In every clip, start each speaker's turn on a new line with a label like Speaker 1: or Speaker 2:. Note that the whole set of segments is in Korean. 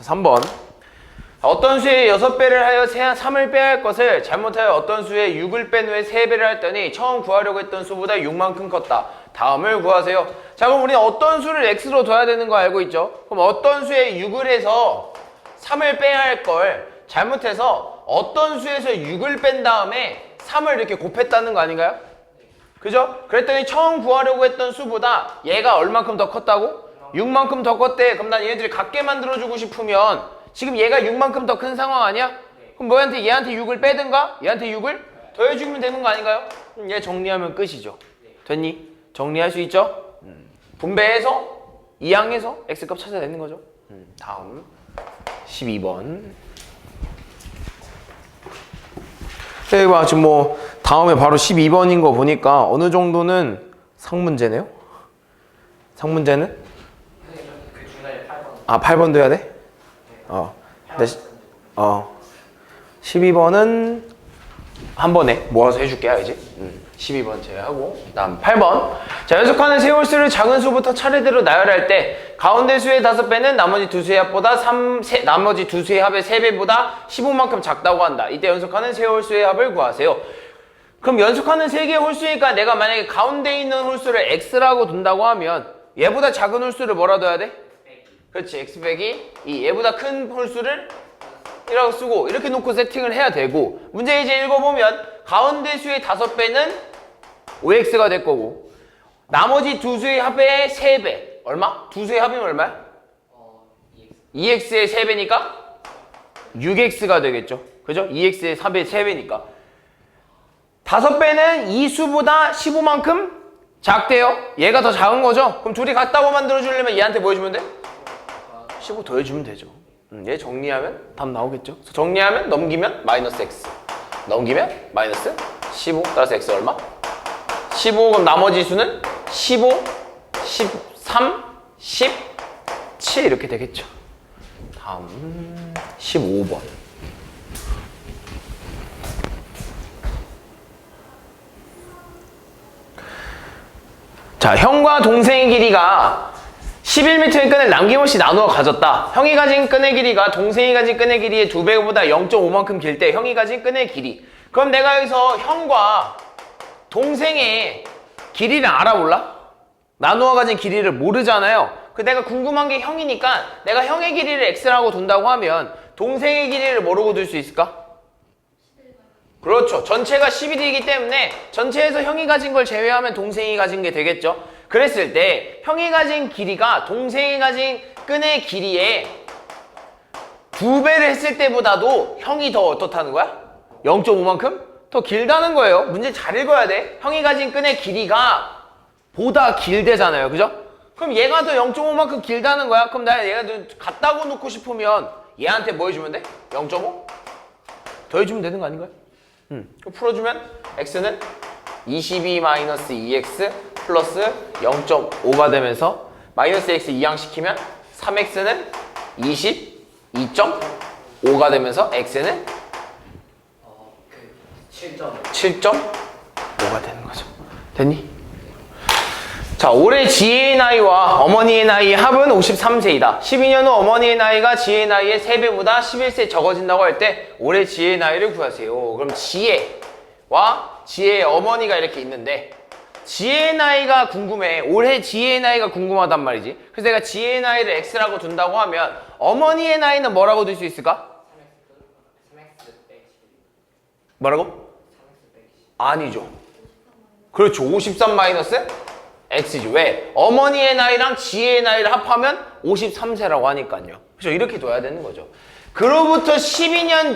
Speaker 1: 자, 3번. 어떤 수의 6배를 하여 3을 빼야 할 것을 잘못하여 어떤 수의 6을 뺀 후에 3배를 했더니 처음 구하려고 했던 수보다 6만큼 컸다. 다음을 구하세요. 자, 그럼 우리는 어떤 수를 x로 둬야 되는 거 알고 있죠? 그럼 어떤 수에 6을 해서 3을 빼야 할 걸 잘못해서 어떤 수에서 6을 뺀 다음에 3을 이렇게 곱했다는 거 아닌가요? 그죠? 그랬더니 처음 구하려고 했던 수보다 얘가 얼만큼 더 컸다고? 6만큼 더 컸대. 그럼 난 얘네들이 같게 만들어주고 싶으면 지금 얘가 6만큼 더 큰 상황 아니야? 그럼 뭐한테 얘한테 6을 빼든가 얘한테 6을 더해주면 되는 거 아닌가요? 얘 정리하면 끝이죠. 됐니? 정리할 수 있죠? 분배해서 2항에서 x값 찾아내는 거죠. 다음 12번. 봐, 지금 뭐 다음에 바로 12번인 거 보니까 어느 정도는 상문제네요? 상문제는?
Speaker 2: 그 중간에 8번.
Speaker 1: 아, 8번도 해야 돼? 네, 12번은 한 번에 모아서 해줄게, 알지? 12번 제외하고 다음 8번. 자, 연속하는 세홀수를 작은 수부터 차례대로 나열할 때 가운데 수의 5배는 나머지 두 수의 합보다 나머지 두 수의 합의 3배보다 15만큼 작다고 한다. 이때 연속하는 세홀수의 합을 구하세요. 그럼 연속하는 3개의 홀수니까 내가 만약에 가운데 있는 홀수를 x라고 둔다고 하면 얘보다 작은 홀수를 뭐라 둬야 돼? 그렇지, x 빼기 2. 얘보다 큰 홀수를 이라고 쓰고 이렇게 놓고 세팅을 해야 되고, 문제 이제 읽어보면 가운데 수의 5배는 5x가 될 거고 나머지 두 수의 합의 3배 얼마? 두 수의 합이면 얼마야? 2x의 3배니까 6x가 되겠죠. 그죠? 2x의 3배니까 5배는 이 수보다 15만큼 작대요. 얘가 더 작은 거죠. 그럼 둘이 같다고 만들어주려면 얘한테 뭐 해주면 돼? 15 더해주면 되죠. 얘 정리하면 답 나오겠죠. 그래서 정리하면 넘기면 마이너스 x, 넘기면 마이너스 15 따라서 x 얼마? 15. 그럼 나머지 수는 15, 13, 17 이렇게 되겠죠. 다음 15번. 자, 형과 동생의 길이가 11m의 끈을 남김없이 나누어 가졌다. 형이 가진 끈의 길이가 동생이 가진 끈의 길이의 2배보다 0.5만큼 길 때 형이 가진 끈의 길이. 그럼 내가 여기서 형과 동생의 길이를 알아볼라? 나누어 가진 길이를 모르잖아요. 그 내가 궁금한 게 형이니까 내가 형의 길이를 x라고 둔다고 하면 동생의 길이를 뭐라고 둘 수 있을까? 그렇죠. 전체가 11이기 때문에 전체에서 형이 가진 걸 제외하면 동생이 가진 게 되겠죠. 그랬을 때 형이 가진 길이가 동생이 가진 끈의 길이의 2배를 했을 때보다도 형이 더 어떻다는 거야? 0.5만큼 더 길다는 거예요. 문제 잘 읽어야 돼. 형이 가진 끈의 길이가 보다 길대잖아요. 그죠? 그럼 얘가 더 0.5만큼 길다는 거야. 그럼 나 얘가 같다고 놓고 싶으면 얘한테 뭐 해주면 돼? 0.5? 더 해주면 되는 거 아닌가요? 그럼 풀어주면 x는 22-2x 플러스 0.5가 되면서 마이너스 x 이항시키면 3x는 22.5가 되면서 x는 7.5가 되는 거죠. 됐니? 자, 올해 지혜의 나이와 어머니의 나이의 합은 53세이다. 12년 후 어머니의 나이가 지혜의 나이의 3배보다 11세 적어진다고 할 때 올해 지혜의 나이를 구하세요. 그럼 지혜와 지혜의 어머니가 이렇게 있는데 지혜의 나이가 궁금해. 올해 지혜의 나이가 궁금하단 말이지. 그래서 내가 지혜의 나이를 x라고 둔다고 하면 어머니의 나이는 뭐라고 둘 수 있을까? 뭐라고? 아니죠. 그렇죠. 53 마이너스 x지. 왜? 어머니의 나이랑 지혜의 나이를 합하면 53세라고 하니까요. 그렇죠. 이렇게 둬야 되는 거죠. 그로부터 12년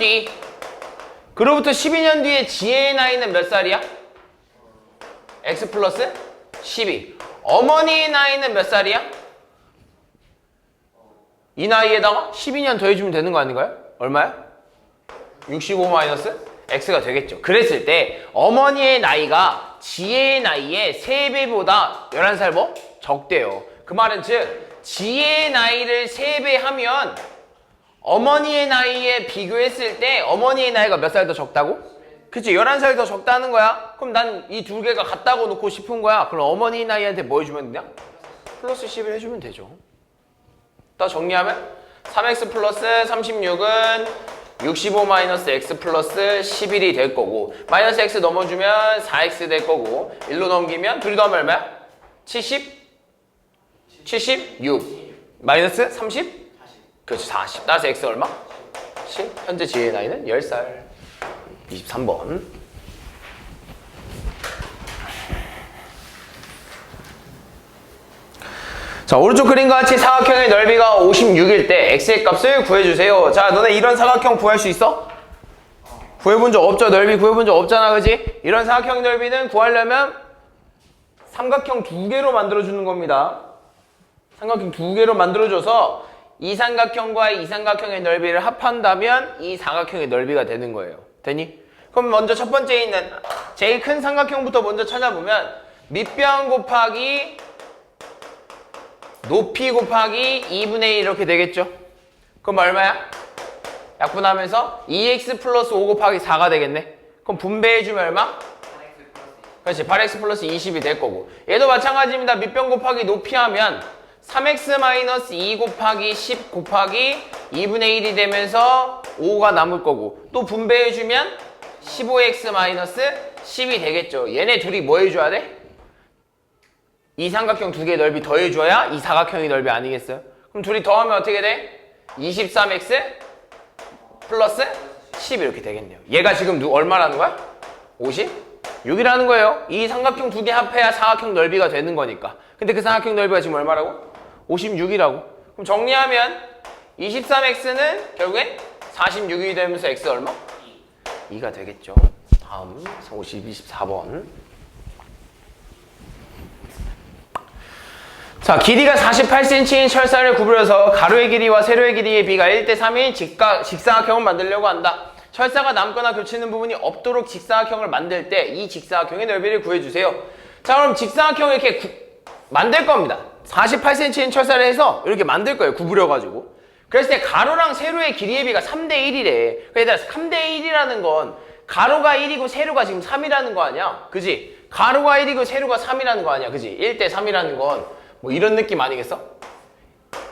Speaker 1: 뒤에 지혜의 나이는 몇 살이야? x 플러스 12. 어머니의 나이는 몇 살이야? 이 나이에다가 12년 더해주면 되는 거 아닌가요? 얼마야? 65 마이너스 x가 되겠죠. 그랬을 때 어머니의 나이가 지혜의 나이의 3배보다 11살 뭐? 적대요. 그 말은 즉 지혜의 나이를 3배 하면 어머니의 나이에 비교했을 때 어머니의 나이가 몇 살 더 적다고? 그치, 11살 더 적다는 거야. 그럼 난 이 두 개가 같다고 놓고 싶은 거야. 그럼 어머니 나이한테 뭐 해주면 되냐? 플러스 10을 해주면 되죠. 더 정리하면 3x 플러스 36은 65 마이너스 x 플러스 11이 될 거고 마이너스 x 넘어주면 4x 될 거고 1로 넘기면 둘이 더하면 얼마야? 70? 76 마이너스 30? 그렇지 40 따라서 x 얼마? 10 현재 지혜의 나이는 10살 23번 자 오른쪽 그림과 같이 사각형의 넓이가 56일 때 x의 값을 구해주세요. 자 너네 이런 사각형 구할 수 있어? 구해본 적 없죠? 넓이 구해본 적 없잖아 그지? 이런 사각형 넓이는 구하려면 삼각형 두 개로 만들어주는 겁니다. 삼각형 두 개로 만들어줘서 이 삼각형과 이 삼각형의 넓이를 합한다면 이 사각형의 넓이가 되는 거예요. 되니? 그럼 먼저 첫 번째에 있는 제일 큰 삼각형부터 먼저 찾아보면 밑변 곱하기 높이 곱하기 2분의 1 이렇게 되겠죠? 그럼 얼마야? 약분하면서 2x 플러스 5 곱하기 4가 되겠네? 그럼 분배해주면 얼마? 그렇지 8x 플러스 20이 될 거고 얘도 마찬가지입니다. 밑변 곱하기 높이 하면 3x 마이너스 2 곱하기 10 곱하기 2분의 1이 되면서 5가 남을 거고 또 분배해주면 15x 마이너스 10이 되겠죠. 얘네 둘이 뭐 해줘야 돼? 이 삼각형 두 개의 넓이 더해줘야 이 사각형의 넓이 아니겠어요? 그럼 둘이 더하면 어떻게 돼? 23x 플러스 10 이렇게 되겠네요. 얘가 지금 얼마라는 거야? 56이라는 거예요. 이 삼각형 두 개 합해야 사각형 넓이가 되는 거니까. 근데 그 사각형 넓이가 지금 얼마라고? 56이라고. 그럼 정리하면 23x는 결국엔 46이 되면서 x 얼마? 2가 되겠죠. 다음 24번. 자, 길이가 48cm인 철사를 구부려서 가로의 길이와 세로의 길이의 비가 1대3인 직사각형을 만들려고 한다. 철사가 남거나 교치는 부분이 없도록 직사각형을 만들 때 이 직사각형의 넓이를 구해주세요. 자, 그럼 직사각형을 이렇게 만들 겁니다. 48cm인 철사를 해서 이렇게 만들 거예요. 구부려가지고. 그랬을 때 가로랑 세로의 길이의 비가 3대1이래. 그러니까 3대1이라는 건 가로가 1이고 세로가 지금 3이라는 거 아니야? 그지? 가로가 1이고 세로가 3이라는 거 아니야? 그지? 1대3이라는 건 뭐 이런 느낌 아니겠어?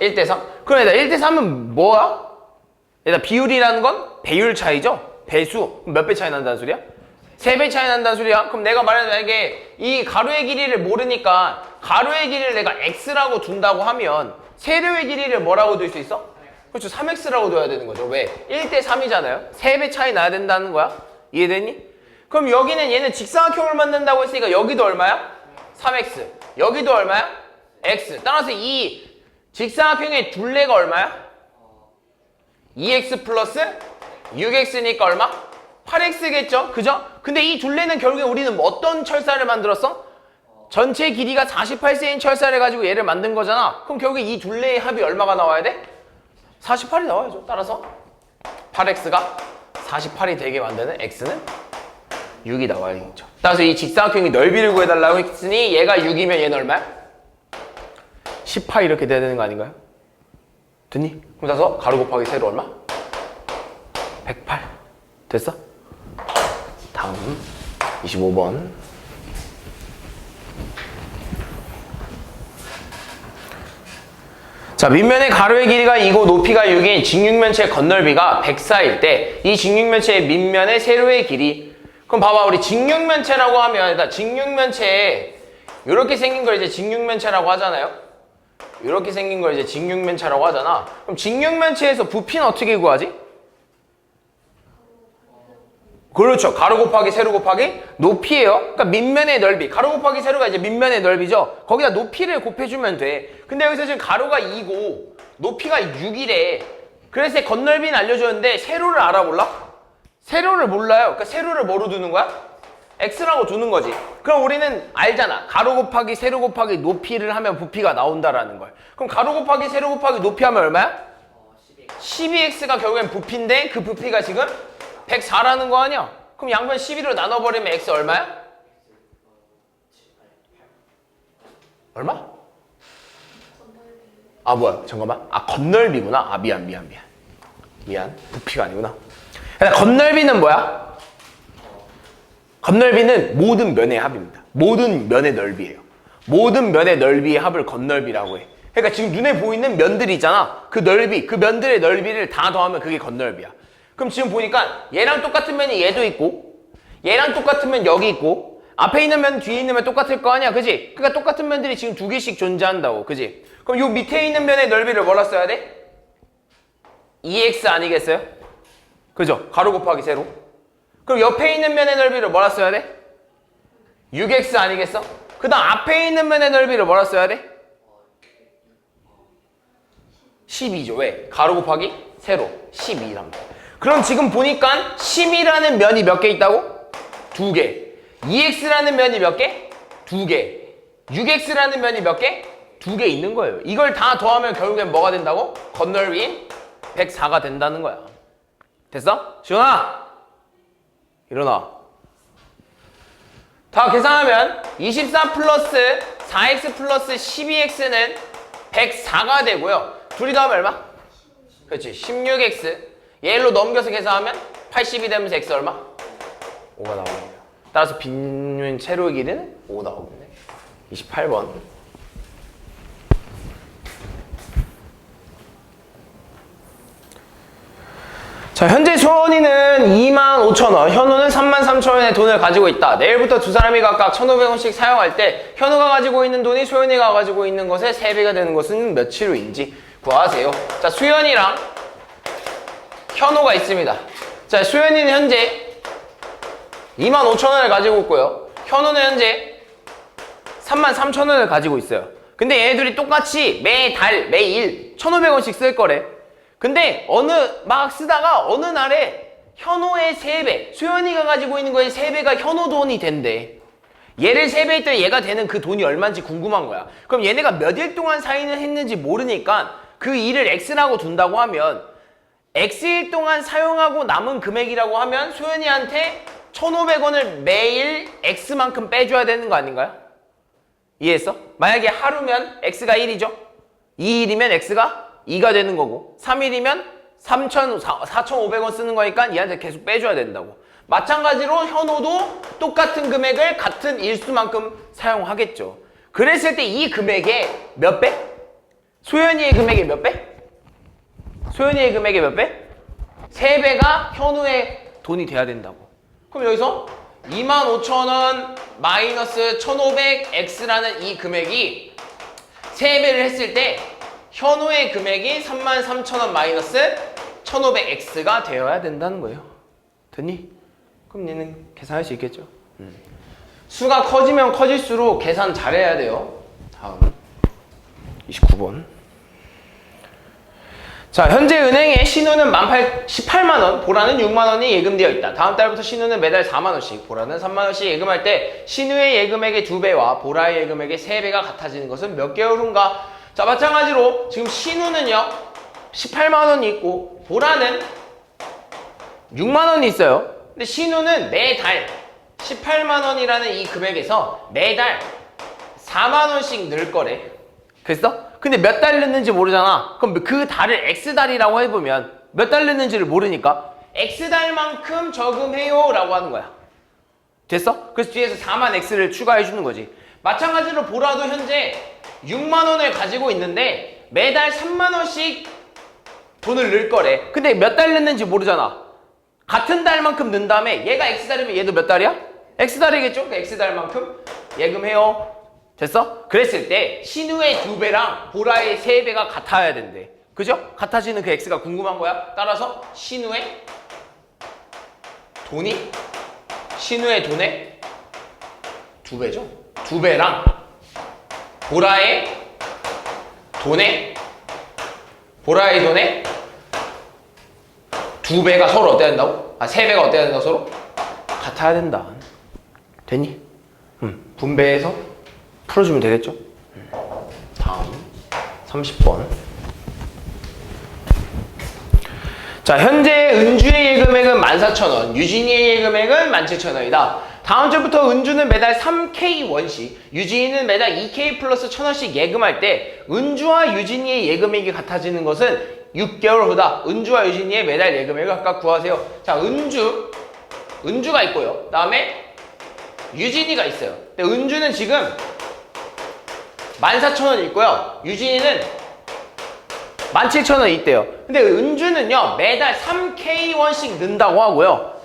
Speaker 1: 1대3? 그럼 얘들아 1대3은 뭐야? 얘들아 비율이라는 건 배율 차이죠? 배수. 몇 배 차이 난다는 소리야? 3배 차이 난다는 소리야? 그럼 내가 만약에 이 가로의 길이를 모르니까 가로의 길이를 내가 x라고 둔다고 하면 세로의 길이를 뭐라고 둘 수 있어? 그렇죠. 3x라고 둬야 되는 거죠. 왜? 1대3이잖아요. 3배 차이 나야 된다는 거야. 이해되니? 그럼 여기는 얘는 직사각형을 만든다고 했으니까 여기도 얼마야? 3x. 여기도 얼마야? x. 따라서 이 직사각형의 둘레가 얼마야? 2x 플러스 6x니까 얼마? 8x겠죠? 그죠? 근데 이 둘레는 결국에 우리는 어떤 철사를 만들었어? 전체 길이가 48cm 철사를 가지고 얘를 만든 거잖아. 그럼 결국에 이 둘레의 합이 얼마가 나와야 돼? 48이 나와야죠. 따라서 8x가 48이 되게 만드는 x는 6이 나와야겠죠. 따라서 이 직사각형의 넓이를 구해달라고 했으니 얘가 6이면 얘는 얼마야? 10파 이렇게 돼야 되는 거 아닌가요? 됐니? 그럼 따라서 가로 곱하기 세로 얼마? 108 됐어? 다음 25번 자 밑면의 가로의 길이가 2고 높이가 6인 직육면체의 겉넓이가 104일 때 이 직육면체의 밑면의 세로의 길이 그럼 봐봐 우리 직육면체라고 하면 일단 직육면체에 이렇게 생긴 걸 이제 직육면체라고 하잖아요. 이렇게 생긴 걸 이제 직육면체라고 하잖아. 그럼 직육면체에서 부피는 어떻게 구하지? 그렇죠. 가로 곱하기 세로 곱하기 높이예요. 그러니까 밑면의 넓이. 가로 곱하기 세로가 이제 밑면의 넓이죠. 거기다 높이를 곱해주면 돼. 근데 여기서 지금 가로가 2고 높이가 6이래. 그래서 겉넓이는 알려줬는데 세로를 알아볼라? 세로를 몰라요. 그러니까 세로를 뭐로 두는 거야? x라고 두는 거지. 그럼 우리는 알잖아. 가로 곱하기 세로 곱하기 높이를 하면 부피가 나온다라는 걸. 그럼 가로 곱하기 세로 곱하기 높이 하면 얼마야? 12x가 결국엔 부피인데 그 부피가 지금 104라는 거 아니야? 그럼 양변 12로 나눠버리면 x 얼마야? 얼마? 아 뭐야 잠깐만. 아 겉넓이구나. 아 미안. 부피가 아니구나. 겉넓이는 뭐야? 겉넓이는 모든 면의 합입니다. 모든 면의 넓이에요. 모든 면의 넓이의 합을 겉넓이라고 해. 그러니까 지금 눈에 보이는 면들이 있잖아. 그 넓이, 그 면들의 넓이를 다 더하면 그게 건널비야. 그럼 지금 보니까 얘랑 똑같은 면이 얘도 있고 얘랑 똑같은 면 여기 있고 앞에 있는 면 뒤에 있는 면 똑같을 거 아니야, 그지? 그러니까 똑같은 면들이 지금 두 개씩 존재한다고, 그지? 그럼 요 밑에 있는 면의 넓이를 뭐라 써야 돼? 2x 아니겠어요? 그죠? 가로 곱하기 세로. 그럼 옆에 있는 면의 넓이를 뭐라 써야 돼? 6x 아니겠어? 그 다음 앞에 있는 면의 넓이를 뭐라 써야 돼? 12죠. 왜? 가로 곱하기 세로 12랍니다. 그럼 지금 보니까 10이라는 면이 몇 개 있다고? 2개. 2x라는 면이 몇 개? 2개. 6x라는 면이 몇 개? 2개 있는 거예요. 이걸 다 더하면 결국엔 뭐가 된다고? 건널비인 104가 된다는 거야. 됐어? 시원아! 일어나. 다 계산하면 24 플러스 4x 플러스 12x는 104가 되고요. 둘이 더하면 얼마? 그렇지. 16x. 얘로 넘겨서 계산하면 80이 되면서 x 얼마? 5가 나오는 거야. 따라서 빈면 채로의 길이는 5 나오겠네. 28번. 자, 현재 소원이는 25,000원, 현우는 33,000원의 돈을 가지고 있다. 내일부터 두 사람이 각각 1,500원씩 사용할 때 현우가 가지고 있는 돈이 소연이가 가지고 있는 것의 3배가 되는 것은 며칠 후인지 구하세요. 자, 수연이랑 현우가 있습니다. 자, 수연이는 현재 25,000원을 가지고 있고요. 현우는 현재 33,000원을 가지고 있어요. 근데 얘네들이 똑같이 매달, 매일 1,500원씩 쓸 거래. 근데 막 쓰다가 어느 날에 현우의 3배, 수연이가 가지고 있는 거의 3배가 현우 돈이 된대. 얘를 3배 했더니 얘가 되는 그 돈이 얼마인지 궁금한 거야. 그럼 얘네가 몇 일 동안 사인을 했는지 모르니까 그 일을 X라고 둔다고 하면 X일 동안 사용하고 남은 금액이라고 하면 소연이한테 1,500원을 매일 X만큼 빼줘야 되는 거 아닌가요? 이해했어? 만약에 하루면 X가 1이죠? 2일이면 X가 2가 되는 거고 3일이면 4,500원 쓰는 거니까 얘한테 계속 빼줘야 된다고. 마찬가지로 현호도 똑같은 금액을 같은 일수만큼 사용하겠죠. 그랬을 때 이 금액의 몇 배? 소연이의 금액의 몇 배? 소연이의 금액의 몇 배? 3배가 현우의 돈이 돼야 된다고. 그럼 여기서 25,000원 마이너스 1,500x라는 이 금액이 3배를 했을 때 현우의 금액이 33,000원 마이너스 1,500x가 되어야 된다는 거예요. 됐니? 그럼 얘는 계산할 수 있겠죠? 수가 커지면 커질수록 계산 잘해야 돼요. 다음 29번. 자, 현재 은행에 신우는 18만원, 보라는 6만원이 예금되어 있다. 다음 달부터 신우는 매달 4만원씩, 보라는 3만원씩 예금할 때 신우의 예금액의 2배와 보라의 예금액의 3배가 같아지는 것은 몇 개월 후인가? 자, 마찬가지로 지금 신우는요 18만원이 있고 보라는 6만원이 있어요. 근데 신우는 매달 18만원이라는 이 금액에서 매달 4만원씩 늘 거래. 그랬어? 근데 몇 달 늦는지 모르잖아. 그럼 그 달을 X달이라고 해보면 몇 달 늦는지를 모르니까 X달만큼 저금해요 라고 하는 거야. 됐어? 그래서 뒤에서 4만 X를 추가해 주는 거지. 마찬가지로 보라도 현재 6만원을 가지고 있는데 매달 3만원씩 돈을 넣을 거래. 근데 몇 달 늦는지 모르잖아. 같은 달만큼 넣은 다음에 얘가 X달이면 얘도 몇 달이야? X달이겠죠? 그 X달만큼 예금해요. 됐어? 그랬을 때 신우의 2배랑 보라의 3배가 같아야 된대. 그죠? 같아지는 그 X가 궁금한 거야. 따라서 신우의 돈의 2배죠? 2배랑 보라의 돈의 2배가 서로 어때야 된다고? 3배가 어때야 된다고 서로? 같아야 된다. 됐니? 분배해서 풀어주면 되겠죠? 다음 30번. 자, 현재 은주의 예금액은 14,000원, 유진이의 예금액은 17,000원이다. 다음 주부터 은주는 매달 3K1씩, 유진이는 매달 2K 플러스 1,000원씩 예금할 때 은주와 유진이의 예금액이 같아지는 것은 6개월 후다. 은주와 유진이의 매달 예금액을 각각 구하세요. 자, 은주가 있고요. 다음에 유진이가 있어요. 근데 은주는 지금 14,000원 있고요. 유진이는 17,000원 있대요. 근데 은주는요 매달 3K1씩 는다고 하고요.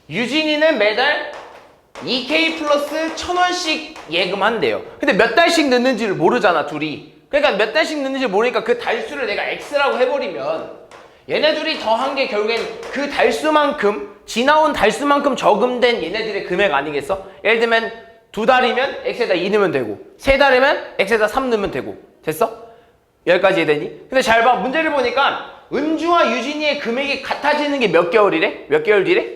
Speaker 1: 유진이는 매달 2K 플러스 1,000원씩 예금한대요. 근데 몇 달씩 넣는지를 모르잖아 둘이. 그러니까 몇 달씩 넣는지 모르니까 그 달수를 내가 X라고 해버리면 얘네 둘이 더한 게 결국엔 그 달수만큼 지나온 달수만큼 저금된 얘네들의 금액 아니겠어? 예를 들면 2달이면 X에다 2 넣으면 되고 3달이면 X에다 3 넣으면 되고 됐어? 여기까지 이해되니? 근데 잘 봐. 문제를 보니까 은주와 유진이의 금액이 같아지는 게 몇 개월이래? 몇 개월 뒤래?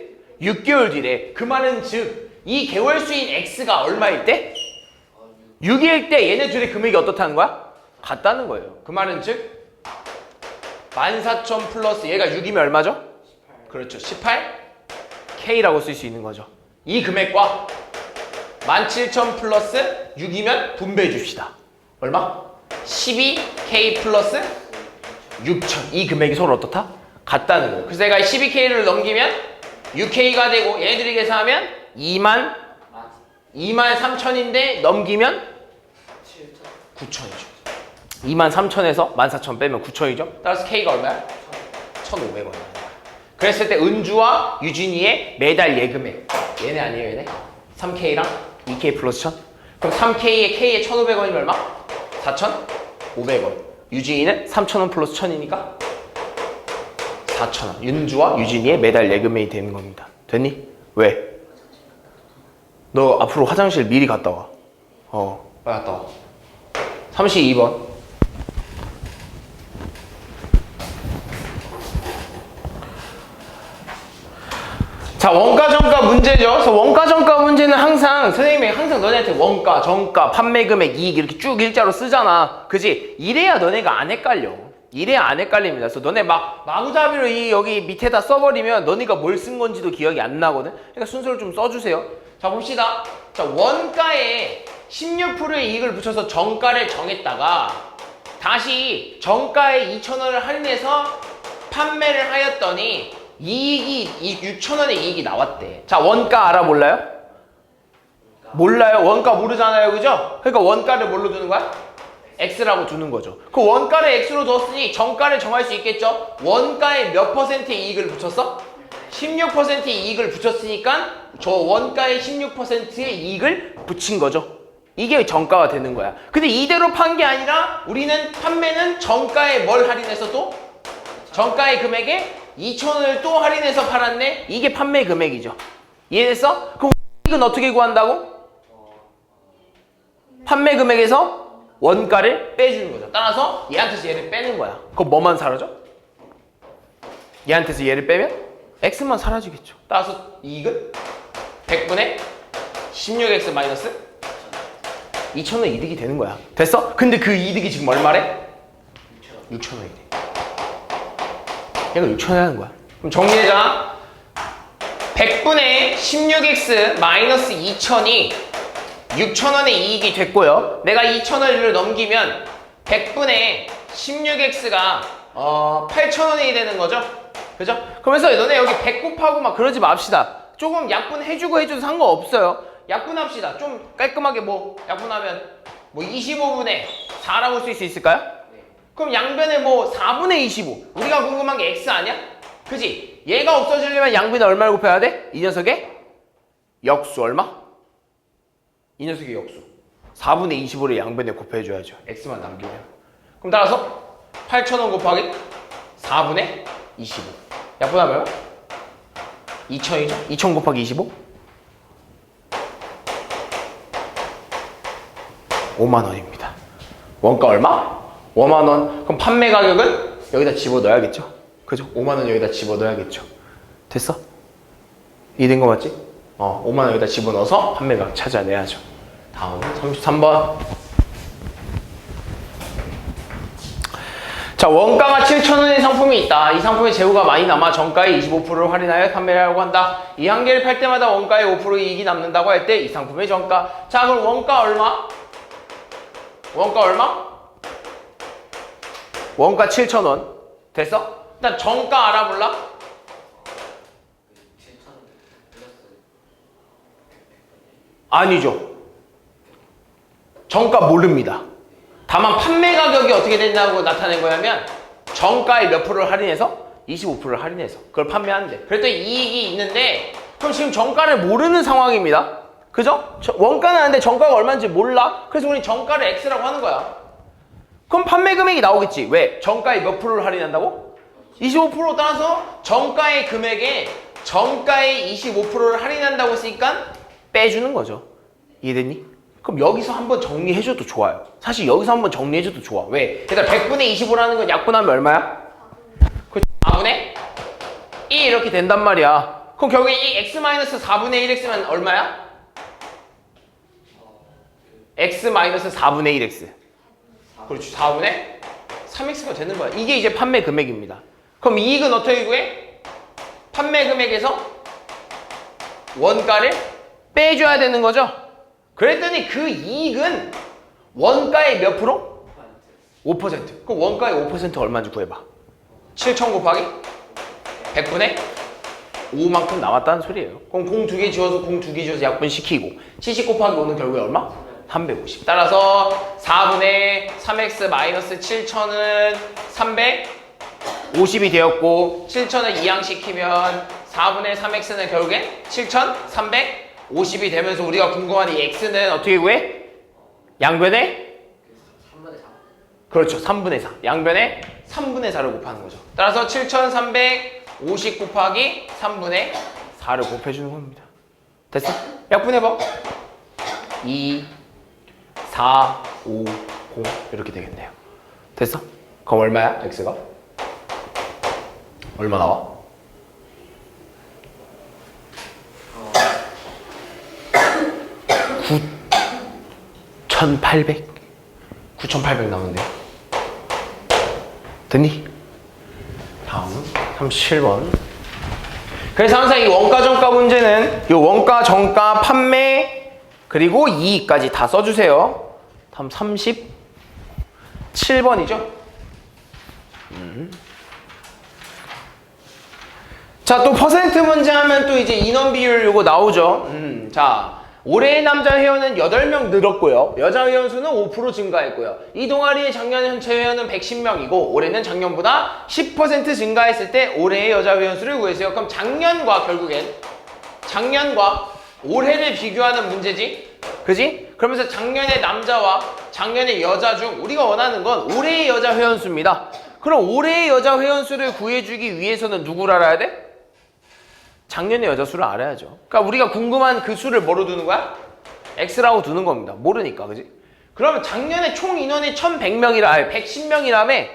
Speaker 1: 6개월 뒤래. 그 말은 즉 이 개월 수인 X가 얼마일 때? 6일 때 얘네 둘의 금액이 어떻다는 거야? 같다는 거예요. 그 말은 즉 14,000 플러스 얘가 6이면 얼마죠?
Speaker 2: 18.
Speaker 1: 그렇죠. 18K라고 쓸 수 있는 거죠. 이 금액과 17,000 플러스 6이면 분배해 줍시다. 얼마? 12K 플러스 6,000. 이 금액이 서로 어떻다? 같다는 거예요. 그래서 내가 12K를 넘기면 6K가 되고 얘네들이 계산하면 23,000인데 넘기면 9,000이죠. 23,000에서 14,000 빼면 9,000이죠. 따라서 K가 얼마야? 1,500원이야. 그랬을 때 은주와 유진이의 매달 예금액 얘네 아니에요 얘네? 3K랑 2K 플러스 1,000? 그럼 3K에 K에 1,500원이면 얼마? 4,500원. 유진이는 3,000원 플러스 1,000이니까 4,000원. 윤주와 유진이의 매달 예금액이 되는 겁니다. 됐니? 왜? 너 앞으로 화장실 미리 갔다 와. 빨리 갔다 와. 32번. 자, 원가 정가 문제죠. 그래서 원가 정가 문제는 항상 선생님이 항상 너네한테 원가, 정가, 판매 금액, 이익 이렇게 쭉 일자로 쓰잖아. 그지? 이래야 너네가 안 헷갈려. 이래야 안 헷갈립니다. 그래서 너네 마구잡이로 여기 밑에다 써버리면 너네가 뭘 쓴 건지도 기억이 안 나거든. 그러니까 순서를 좀 써주세요. 자, 봅시다. 자, 원가에 16%의 이익을 붙여서 정가를 정했다가 다시 정가에 2,000원을 할인해서 판매를 하였더니 이익이 6,000원의 이익이 나왔대. 자, 원가 알아볼래요? 몰라요. 원가 모르잖아요. 그죠? 그러니까 원가를 뭘로 두는 거야? X라고 두는 거죠. 그 원가를 X로 뒀으니 정가를 정할 수 있겠죠? 원가에 몇 퍼센트의 이익을 붙였어? 16%의 이익을 붙였으니까 저 원가에 16%의 이익을 붙인 거죠. 이게 정가가 되는 거야. 근데 이대로 판 게 아니라 우리는 판매는 정가에 뭘 할인해서 또? 정가의 금액에 2,000원을 또 할인해서 팔았네? 이게 판매 금액이죠. 이해됐어? 그럼 이익은 어떻게 구한다고? 판매 금액에서 원가를 빼주는 거죠. 따라서 얘한테서 얘를 빼는 거야. 그럼 뭐만 사라져? 얘한테서 얘를 빼면 X만 사라지겠죠. 따라서 이익은 100분의 16X 마이너스 2,000원 이득이 되는 거야. 됐어? 근데 그 이득이 지금 얼마래? 6,000원이 돼. 얘가 6,000원 하는 거야. 그럼 정리해자. 100분의 16X 마이너스 2,000이 6,000원의 이익이 됐고요. 내가 2,000원을 넘기면 100분의 16X가 8,000원이 되는 거죠. 그죠? 그러면서 너네 여기 100 곱하고 막 그러지 맙시다. 조금 약분해주고 해줘도 상관없어요. 약분합시다. 좀 깔끔하게 약분하면 25분의 4라고 쓸 수 있을까요? 그럼 양변에 4분의 25. 우리가 궁금한 게 X 아니야? 그지? 얘가 없어지려면 양변에 얼마를 곱해야 돼? 이 녀석의 역수 얼마? 이 녀석의 역수 4분의 25를 양변에 곱해줘야죠. X만 남기면. 그럼 따라서 8,000원 곱하기 4분의 25 약분하면 2,000이죠? 2,000 곱하기 25? 5만원입니다. 원가 얼마? 5만원. 그럼 판매 가격은 여기다 집어넣어야겠죠? 그죠? 5만원 여기다 집어넣어야겠죠? 됐어? 이해된 거 맞지? 5만원 여기다 집어넣어서 판매 가격 찾아내야죠. 다음 33번. 자, 원가가 7,000원의 상품이 있다. 이 상품의 재고가 많이 남아 정가의 25%를 할인하여 판매를 하려고 한다. 이 한 개를 팔 때마다 원가의 5% 이익이 남는다고 할 때 이 상품의 정가. 자, 그럼 원가 얼마? 원가 얼마? 원가 7,000원. 됐어? 일단 정가 알아볼라? 아니죠. 정가 모릅니다. 다만 판매 가격이 어떻게 된다고 나타낸 거냐면 정가의 몇 프로를 할인해서 25%를 할인해서 그걸 판매하는데 그랬더니 이익이 있는데 그럼 지금 정가를 모르는 상황입니다. 그죠? 원가는 아는데 정가가 얼마인지 몰라. 그래서 우리 정가를 X라고 하는 거야. 그럼 판매 금액이 나오겠지. 왜? 정가의 몇 프로를 할인한다고? 25% 따라서 정가의 금액에 정가의 25%를 할인한다고 했으니까 빼주는 거죠. 이해됐니? 그럼 여기서 한번 정리해줘도 좋아요. 사실 여기서 한번 정리해줘도 좋아. 왜? 일단 100분의 25라는 건 약분하면 얼마야? 그 4분의 1 이렇게 된단 말이야. 그럼 결국에 이 x-4분의 1x면 얼마야? x-4분의 1x. 그렇지. 4분의 3x가 되는 거야. 이게 이제 판매 금액입니다. 그럼 이익은 어떻게 구해? 판매 금액에서 원가를 빼줘야 되는 거죠. 그랬더니 그 이익은 원가의 몇 프로? 5%. 그럼 원가의 5%가 얼마인지 구해봐. 7,000 곱하기 100분의 5만큼 남았다는 소리예요. 그럼 공 2개 지워서 약분시키고 70 곱하기 5는 결국에 얼마? 350. 따라서 4분의 3x 마이너스 7,000은 350이 되었고 7,000을 이항시키면 4분의 3x는 결국엔 7,350이 되면서 우리가 궁금한 이 x는 어떻게 구해? 양변에
Speaker 2: 3분의 4.
Speaker 1: 그렇죠. 3분의 4. 양변에 3분의 4를 곱하는 거죠. 따라서 7,350 곱하기 3분의 4를 곱해주는 겁니다. 됐어? 약분해봐. 2, 4, 5, 0 이렇게 되겠네요. 됐어? 그럼 얼마야? x가? 얼마 나와? 9,800 나오는데요. 됐니? 다음 37번. 그래서 항상 이 원가 정가 문제는 이 원가 정가 판매 그리고 이익까지 다 써주세요. 다음 37번이죠. 자, 또 퍼센트 문제 하면 또 이제 인원 비율 요거 나오죠. 자, 올해의 남자 회원은 8명 늘었고요. 여자 회원 수는 5% 증가했고요. 이 동아리의 작년 전체 회원은 110명이고 올해는 작년보다 10% 증가했을 때 올해의 여자 회원 수를 구해주세요. 그럼 작년과 결국엔 작년과 올해를 비교하는 문제지. 그지? 그러면서 작년의 남자와 작년의 여자 중 우리가 원하는 건 올해의 여자 회원 수입니다. 그럼 올해의 여자 회원 수를 구해주기 위해서는 누구를 알아야 돼? 작년의 여자 수를 알아야죠. 그러니까 우리가 궁금한 그 수를 뭐로 두는 거야? X라고 두는 겁니다. 모르니까, 그지? 그러면 작년에 총 인원이 1,100명이라, 110명이라며?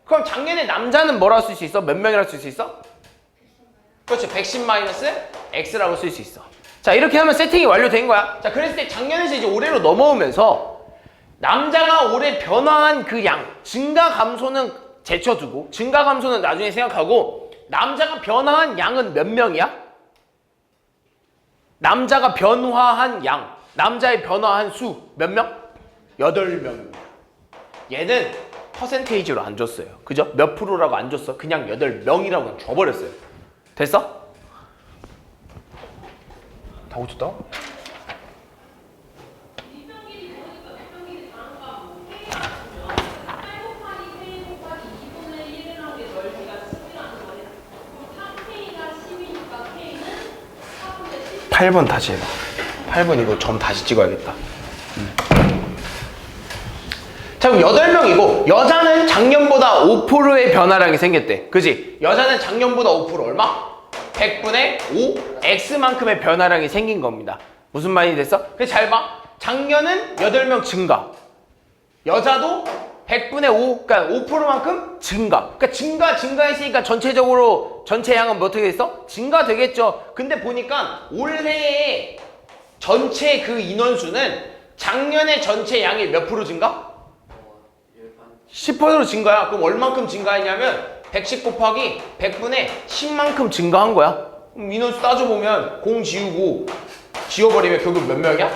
Speaker 1: 그럼 작년에 남자는 뭐라고 쓸 수 있어? 몇 명이라고 쓸 수 있어? 그렇죠. 110 마이너스 X라고 쓸 수 있어. 자, 이렇게 하면 세팅이 완료된 거야. 자, 그랬을 때 작년에서 이제 올해로 넘어오면서 남자가 올해 변화한 그 양, 증가 감소는 제쳐두고, 증가 감소는 나중에 생각하고, 남자가 변화한 양은 몇 명이야? 남자가 변화한 양, 남자의 변화한 수 몇 명? 8명입니다. 얘는 퍼센테이지로 안 줬어요. 그죠? 몇 프로라고 안 줬어. 그냥 8명이라고 그냥 줘버렸어요. 됐어? 다 고쳤다? 팔 8번 다시 해봐. 8번 이거 점 다시 찍어야겠다. 자, 그럼 8명이고 여자는 작년보다 5%의 변화량이 생겼대. 그지? 여자는 작년보다 5% 얼마? 100분의 5 X만큼의 변화량이 생긴 겁니다. 무슨 말이 됐어? 그래서 잘 봐. 작년은 8명 증가. 여자도 100분의 5, 그러니까 5%만큼 증가. 그러니까 증가했으니까 전체적으로 전체 양은 뭐 어떻게 됐어? 증가되겠죠. 근데 보니까 올해의 전체 그 인원수는 작년의 전체 양이 몇 프로 증가? 10% 증가야. 그럼 얼만큼 증가했냐면 110 곱하기 100분의 10만큼 증가한 거야. 그럼 인원수 따져보면 공 지우고 지워버리면 결국 몇 명이야?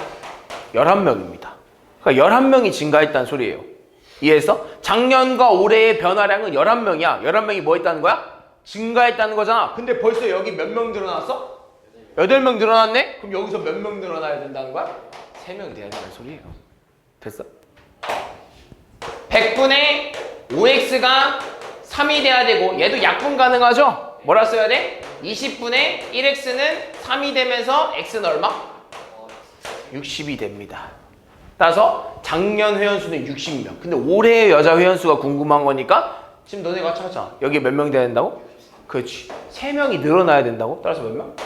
Speaker 1: 11명입니다. 그러니까 11명이 증가했다는 소리예요. 이해했어? 작년과 올해의 변화량은 11명이야. 11명이 뭐 했다는 거야? 증가했다는 거잖아. 근데 벌써 여기 몇 명 늘어났어? 8명 늘어났네? 그럼 여기서 몇 명 늘어나야 된다는 거야? 3명이 돼야 된다는 소리예요. 됐어? 100분의 5x가 3이 돼야 되고 얘도 약분 가능하죠? 뭐라 써야 돼? 20분의 1x는 3이 되면서 x는 얼마? 60이 됩니다. 따라서 작년 회원수는 60명. 근데 올해의 여자 회원수가 궁금한 거니까 지금 너네가 찾아. 여기 몇 명 돼야 된다고? 그렇지. 3명이 늘어나야 된다고? 따라서 몇 명?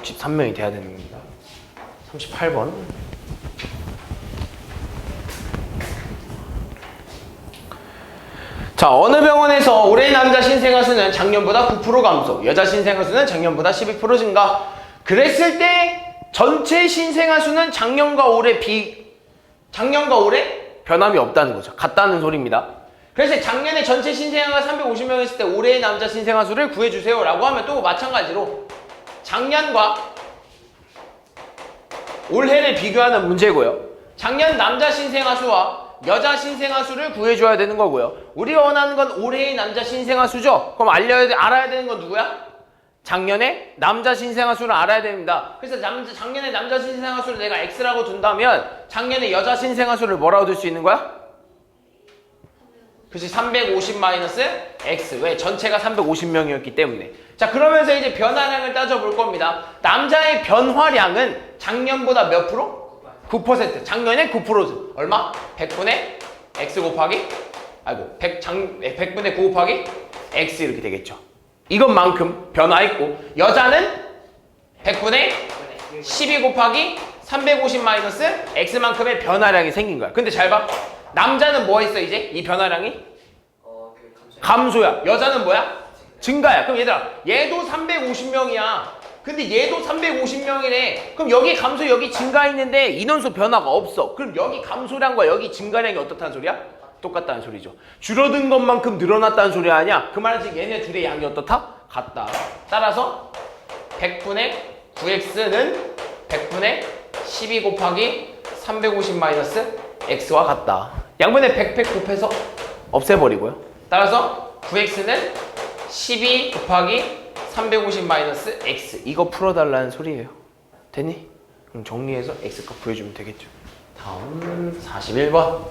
Speaker 1: 13명이 돼야 되는 겁니다. 38번. 자, 어느 병원에서 올해 남자 신생아 수는 작년보다 9% 감소, 여자 신생아 수는 작년보다 12% 증가. 그랬을 때 전체 신생아 수는 작년과 올해 변함이 없다는 거죠. 같다는 소리입니다. 그래서 작년에 전체 신생아가 350명이었을 때 올해의 남자 신생아 수를 구해주세요 라고 하면 또 마찬가지로 작년과 올해를 비교하는 문제고요. 작년 남자 신생아 수와 여자 신생아 수를 구해줘야 되는 거고요. 우리가 원하는 건 올해의 남자 신생아 수죠. 그럼 알아야 되는 건 누구야? 작년에 남자 신생아 수를 알아야 됩니다. 그래서 작년에 남자 신생아 수를 내가 X라고 둔다면 작년에 여자 신생아 수를 뭐라고 둘 수 있는 거야? 그치, 350 마이너스 X. 왜? 전체가 350명이었기 때문에. 자, 그러면서 이제 변화량을 따져볼 겁니다. 남자의 변화량은 작년보다 몇 프로? 9%. 작년에 9%. 얼마? 100분의 X 곱하기 100분의 9 곱하기 X 이렇게 되겠죠. 이것만큼 변화했고, 여자는 100분의 12 곱하기 350 마이너스 X만큼의 변화량이 생긴 거야. 근데 잘 봐. 남자는 뭐 했어 이제? 이 변화량이? 감소야. 여자는 뭐야? 증가야. 그럼 얘들아, 얘도 350명이야. 근데 얘도 350명이래. 그럼 여기 감소, 여기 증가했는데 인원수 변화가 없어. 그럼 여기 감소량과 여기 증가량이 어떻다는 소리야? 똑같다는 소리죠. 줄어든 것만큼 늘어났다는 소리 아니야? 그 말은 지금 얘네 둘의 양이 어떻다? 같다. 따라서 100분의 9x는 100분의 12 곱하기 350 마이너스 x와 같다. 양변에 100 곱해서 없애버리고요. 따라서 9x는 12 곱하기 350 마이너스 x. 이거 풀어달라는 소리예요. 됐니? 그럼 정리해서 x값 구해주면 되겠죠. 다음 41번.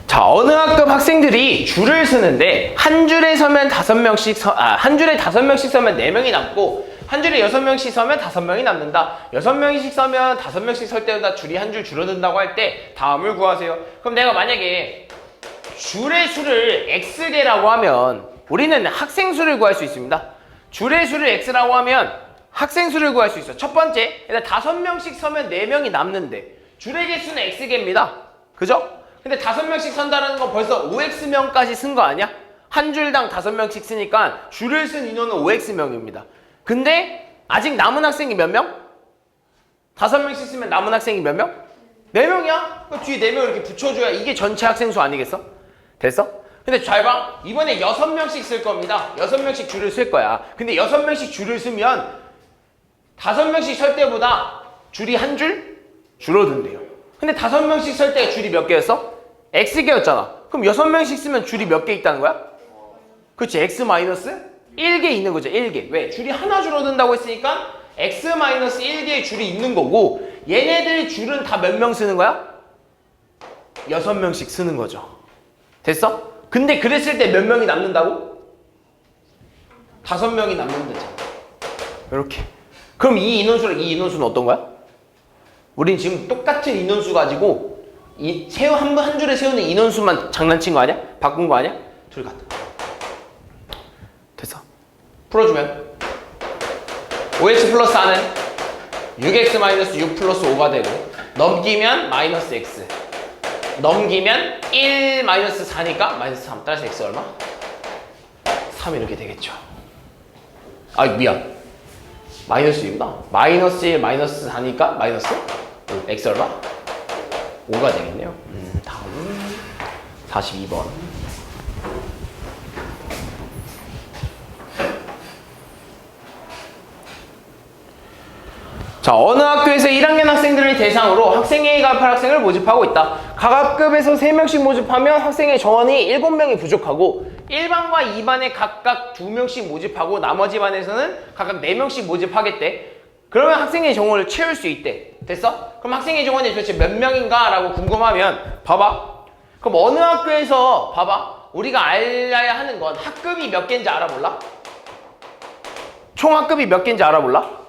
Speaker 1: 자, 어느 학급 학생들이 줄을 서는데 한 줄에 서면 5명씩 한 줄에 5명씩 서면 4명이 남고 한 줄에 6명씩 서면 5명이 남는다. 6명씩 서면 5명씩 설 때마다 줄이 한 줄 줄어든다고 할 때 다음을 구하세요. 그럼 내가 만약에 줄의 수를 x개라고 하면 우리는 학생 수를 구할 수 있습니다. 줄의 수를 x라고 하면 학생 수를 구할 수 있어. 첫 번째, 일단 5명씩 서면 4명이 남는데 줄의 개수는 x개입니다. 그죠? 근데 5명씩 선다는 건 벌써 5x명까지 쓴 거 아니야? 한 줄당 5명씩 쓰니까 줄을 쓴 인원은 5x명입니다. 근데 아직 남은 학생이 몇 명? 5명씩 쓰면 남은 학생이 몇 명? 4명이야? 그 뒤에 4명 이렇게 붙여줘야 이게 전체 학생 수 아니겠어? 됐어? 근데 잘 봐. 이번에 6명씩 쓸 겁니다. 6명씩 줄을 쓸 거야. 근데 6명씩 줄을 쓰면 5명씩 설 때보다 줄이 한 줄 줄어든대요. 근데 5명씩 설 때 줄이 몇 개였어? X개였잖아. 그럼 6명씩 쓰면 줄이 몇 개 있다는 거야? 그렇지. X 마이너스 1개 있는 거죠. 1개. 왜? 줄이 하나 줄어든다고 했으니까 X 마이너스 1개의 줄이 있는 거고 얘네들 줄은 다 몇 명 쓰는 거야? 6명씩 쓰는 거죠. 됐어? 근데 그랬을 때 몇 명이 남는다고? 5명이 남는다잖아. 이렇게. 그럼 이 인원수는 어떤 거야? 우린 지금 똑같은 인원수 가지고 한 줄에 세우는 인원수만 장난친 거 아니야? 바꾼 거 아니야? 둘 같아. 됐어. 풀어주면 5x 플러스 4는 6x 마이너스 6 플러스 5가 되고 넘기면 마이너스 x 넘기면 1 마이너스 4니까 마이너스 3 따라서 x 얼마? 3 이렇게 되겠죠. 아 미안 마이너스 2구나. 마이너스 1 마이너스 4니까 마이너스 5. x 얼마? 5가 되겠네요. 다음 42번. 자, 어느 학교에서 1학년 학생들을 대상으로 학생 A가 8학생을 모집하고 있다. 각 학급에서 3명씩 모집하면 학생의 정원이 7명이 부족하고 1반과 2반에 각각 2명씩 모집하고 나머지 반에서는 각각 4명씩 모집하겠대. 그러면 학생의 정원을 채울 수 있대. 됐어? 그럼 학생의 정원이 도대체 몇 명인가? 라고 궁금하면 봐봐. 그럼 어느 학교에서 봐봐. 우리가 알아야 하는 건 학급이 몇 개인지 알아볼라? 총 학급이 몇 개인지 알아볼라?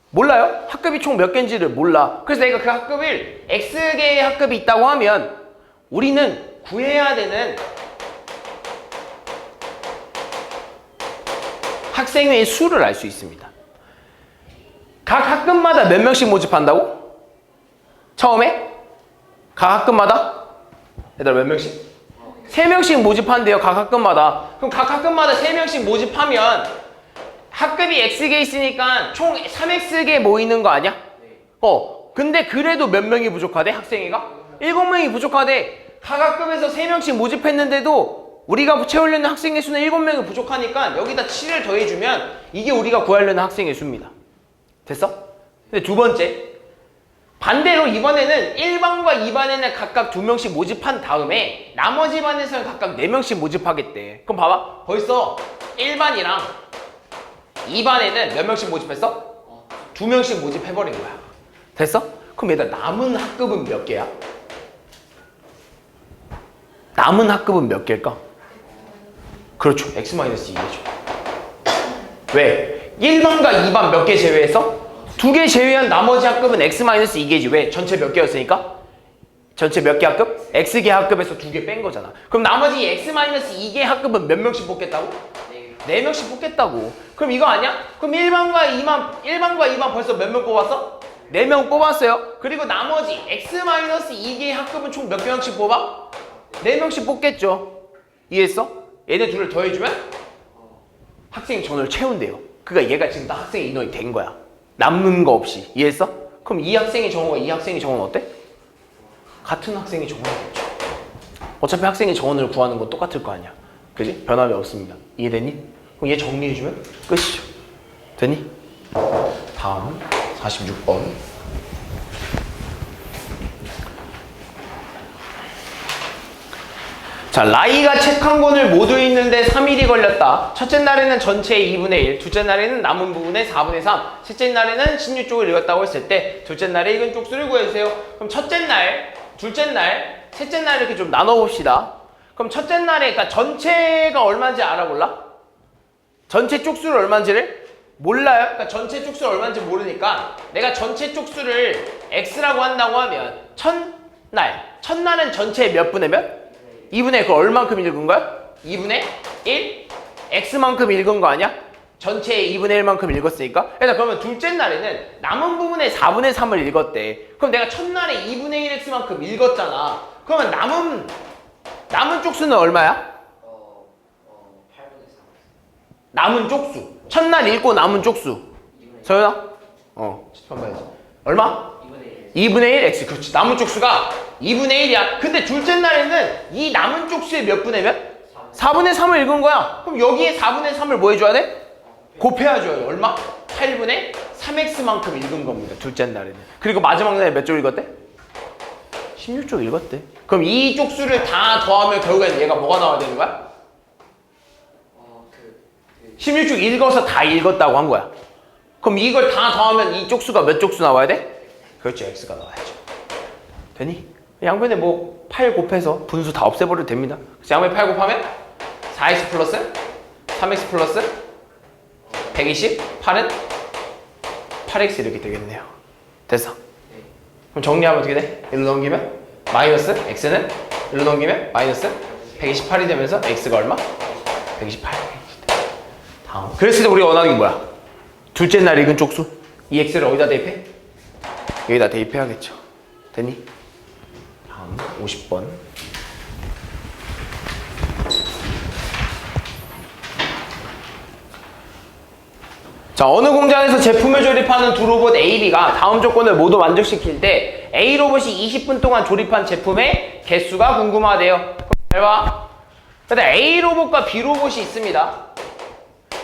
Speaker 1: 몰라요? 학급이 총 몇 개인지를 몰라. 그래서 내가 그 학급을 X개의 학급이 있다고 하면 우리는 구해야 되는 학생의 수를 알 수 있습니다. 각 학급마다 몇 명씩 모집한다고? 처음에? 각 학급마다? 얘들아 몇 명씩? 3명씩 모집한대요. 각 학급마다. 그럼 각 학급마다 3명씩 모집하면 학급이 X개 있으니까 총 3X개 모이는 거 아니야? 근데 그래도 몇 명이 부족하대? 학생회가? 7명이 부족하대. 각 학급에서 3명씩 모집했는데도 우리가 채우려는 학생의 수는 7명이 부족하니까 여기다 7을 더해주면 이게 우리가 구하려는 학생의 수입니다. 됐어? 근데 두 번째, 반대로 이번에는 1반과 2반에는 각각 2명씩 모집한 다음에 나머지 반에서는 각각 4명씩 모집하겠대. 그럼 봐봐. 벌써 1반이랑 2반에는 몇 명씩 모집했어? 2명씩 모집해버린 거야. 됐어? 그럼 얘들아 남은 학급은 몇 개야? 남은 학급은 몇 개일까? 그렇죠. X-2개죠. 왜? 1반과 2반 몇 개 제외해서? 2개 제외한 나머지 학급은 X-2개지. 왜? 전체 몇 개였으니까? 전체 몇 개 학급? X개 학급에서 2개 뺀 거잖아. 그럼 나머지 X-2개 학급은 몇 명씩 뽑겠다고? 4명씩 뽑겠다고. 그럼 이거 아니야? 그럼 1반과 2반 벌써 몇 명 뽑았어? 4명 뽑았어요. 그리고 나머지 X-2개 학급은 총 몇 명씩 뽑아? 4명씩 뽑겠죠. 이해했어? 얘네 둘을 더해주면 학생 전원을 채운대요. 그러니까 얘가 지금 다 학생의 인원이 된 거야. 남는 거 없이. 이해했어? 그럼 이 학생의 정원과 이 학생의 정원은 어때? 같은 학생의 정원이겠죠. 어차피 학생의 정원을 구하는 건 똑같을 거 아니야. 그지? 변함이 없습니다. 이해됐니? 그럼 얘 정리해주면 끝이죠. 됐니? 다음 46번. 자, 라이가 책 한 권을 모두 읽는데 3일이 걸렸다. 첫째 날에는 전체의 2분의 1, 둘째 날에는 남은 부분의 4분의 3, 셋째 날에는 16쪽을 읽었다고 했을 때 둘째 날에 읽은 쪽수를 구해주세요. 그럼 첫째 날, 둘째 날, 셋째 날 이렇게 좀 나눠봅시다. 그럼 첫째 날에, 그러니까 전체가 얼마인지 알아볼라? 전체 쪽수를 얼마인지를 몰라요? 그러니까 전체 쪽수를 얼마인지 모르니까 내가 전체 쪽수를 X라고 한다고 하면 첫날은 전체의 몇 분의 몇? 2분의 1, 그 얼만큼 읽은 거야? 2분의 1? X만큼 읽은 거 아니야? 전체의 2분의 1만큼 읽었으니까. 그러면 둘째 날에는 남은 부분의 4분의 3을 읽었대. 그럼 내가 첫날에 2분의 1X만큼 읽었잖아. 그러면 남은 쪽수는 얼마야?
Speaker 2: 8분의 3.
Speaker 1: 남은 쪽수. 첫날 읽고 남은 쪽수. 서연아? 처음 봐야지. 얼마?
Speaker 2: 2분의 1.
Speaker 1: 2분의 1 X. 그렇지. 남은 쪽수가 2분의 1이야. 근데 둘째 날에는 이 남은 쪽수의 몇 분의 몇? 4분의 3을 읽은 거야. 그럼 여기에 4분의 3을 뭐 해줘야 돼? 곱해야죠. 얼마? 8분의 3X만큼 읽은 겁니다. 둘째 날에는. 그리고 마지막 날에 몇 쪽 읽었대? 16쪽 읽었대. 그럼 이 쪽수를 다 더하면 결국에는 얘가 뭐가 나와야 되는 거야? 16쪽 읽어서 다 읽었다고 한 거야. 그럼 이걸 다 더하면 이 쪽수가 몇 쪽수 나와야 돼? 그렇죠. X가 나와야죠. 되니? 양변에 뭐 8 곱해서 분수 다 없애버려도 됩니다. 그래서 양변에 8 곱하면 4X 플러스 3X 플러스 120, 8은 8X 이렇게 되겠네요. 됐어. 그럼 정리하면 어떻게 돼? 1로 넘기면 마이너스 X는 1로 넘기면 마이너스 128이 되면서 X가 얼마? 128. 다음. 그랬을 때 우리가 원하는 게 뭐야? 둘째 날 읽은 쪽수. 이 X를 어디다 대입해? 여기다 대입해야겠죠. 됐니? 다음 50번. 자, 어느 공장에서 제품을 조립하는 두 로봇 A, B가 다음 조건을 모두 만족시킬 때 A 로봇이 20분 동안 조립한 제품의 개수가 궁금하대요. 그럼 잘 봐. 근데 A 로봇과 B 로봇이 있습니다.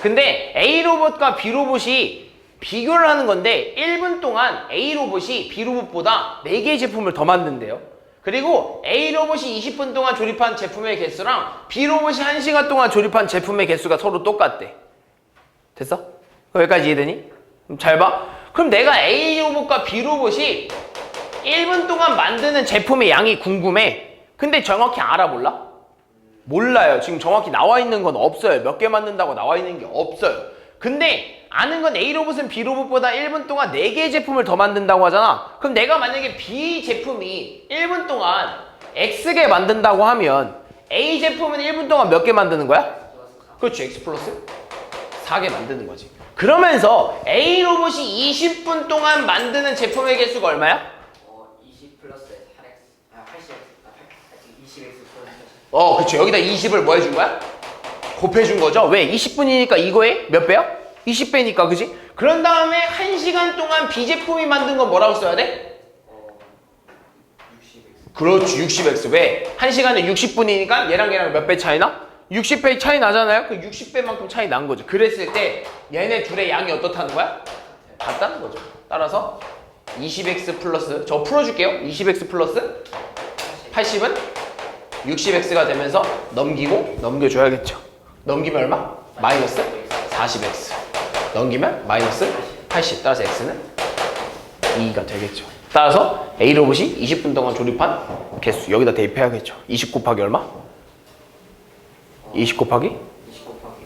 Speaker 1: 근데 A 로봇과 B 로봇이 비교를 하는 건데 1분 동안 A 로봇이 B 로봇보다 4개의 제품을 더 만든대요. 그리고 A 로봇이 20분 동안 조립한 제품의 개수랑 B 로봇이 1시간 동안 조립한 제품의 개수가 서로 똑같대. 됐어? 여기까지 이해되니? 잘 봐. 그럼 내가 A 로봇과 B 로봇이 1분 동안 만드는 제품의 양이 궁금해. 근데 정확히 알아 몰라? 몰라요. 지금 정확히 나와 있는 건 없어요. 몇 개 만든다고 나와 있는 게 없어요. 근데 아는 건 A 로봇은 B 로봇보다 1분 동안 4개의 제품을 더 만든다고 하잖아. 그럼 내가 만약에 B 제품이 1분 동안 X개 만든다고 하면 A 제품은 1분 동안 몇 개 만드는 거야? 그렇지. X 플러스 4개 만드는 거지. 그러면서 A 로봇이 20분 동안 만드는 제품의 개수가 얼마야?
Speaker 2: 20 플러스 8x 80x 20x 플러스
Speaker 1: 그쵸. 여기다 20을 뭐 해준 거야? 곱해준 거죠. 왜? 20분이니까 이거에 몇 배야? 20배니까, 그지? 그런 다음에 1시간 동안 B 제품이 만든 건 뭐라고 써야 돼?
Speaker 2: 60x
Speaker 1: 그렇지. 60x. 왜? 1시간에 60분이니까 얘랑 몇 배 차이나? 60배 차이 나잖아요? 그 60배만큼 차이 난 거죠. 그랬을 때 얘네 둘의 양이 어떻다는 거야? 같다는 거죠. 따라서 20x 플러스, 저 풀어줄게요. 20x 플러스 80은 60x가 되면서 넘겨줘야겠죠. 넘기면 얼마? 마이너스 40x. 넘기면 마이너스 80. 따라서 x는 2가 되겠죠. 따라서 A 로봇이 20분 동안 조립한 개수 여기다 대입해야겠죠. 20 곱하기 얼마? 20 곱하기?
Speaker 2: 20 곱하기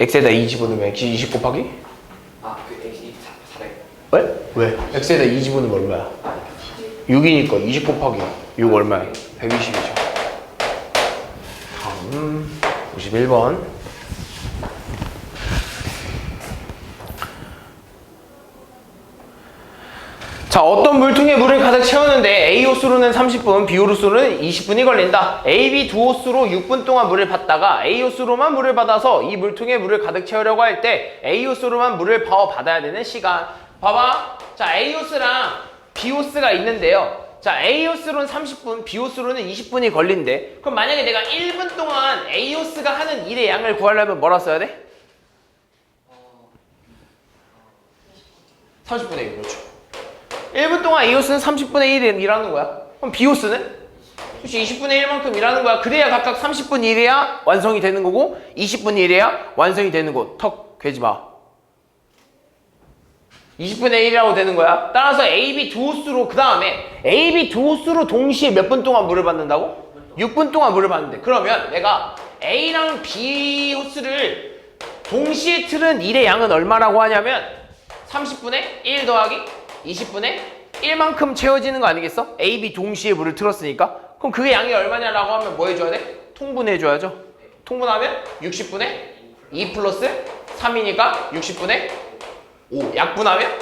Speaker 1: x에다 2 집어넣으면 20 곱하기?
Speaker 2: 그 x 400
Speaker 1: 왜? x에다 2 집어넣으면 얼마야? 6이니까 20 곱하기 6 얼마야? 120이죠. 다음 51번. 자, 어떤 물통에 물을 가득 채우는데 A 호수로는 30분, B 호수로는 20분이 걸린다. A, B 두 호수로 6분 동안 물을 받다가 A 호수로만 물을 받아서 이 물통에 물을 가득 채우려고 할 때 A 호수로만 물을 받아야 되는 시간. 봐봐. 자, A 호수랑 B 호수가 있는데요. 자, A 호수로는 30분, B 호수로는 20분이 걸린대. 그럼 만약에 내가 1분 동안 A 호수가 하는 일의 양을 구하려면 뭐라 써야 돼? 30분의 1, 그렇죠. 1분 동안 A 호수는 30분의 1 일하는 거야. 그럼 B 호수는? 그렇지, 20분의 1만큼 일하는 거야. 그래야 각각 30분 일해야 완성이 되는 거고 20분 일해야 완성이 되는 거. 턱 괴지 마. 20분의 1이라고 되는 거야. 따라서 A, B 두 호수로 그 다음에 A, B 두 호수로 동시에 몇 분 동안 물을 받는다고? 6분 동안 물을 받는데 그러면 내가 A랑 B 호수를 동시에 틀은 일의 양은 얼마라고 하냐면 30분의 1 더하기 20분의 1만큼 채워지는 거 아니겠어? A, B 동시에 물을 틀었으니까. 그럼 그게 양이 얼마냐라고 하면 뭐 해줘야 돼? 통분해줘야죠. 통분하면 60분의 2 플러스 3이니까 60분의 5. 약분하면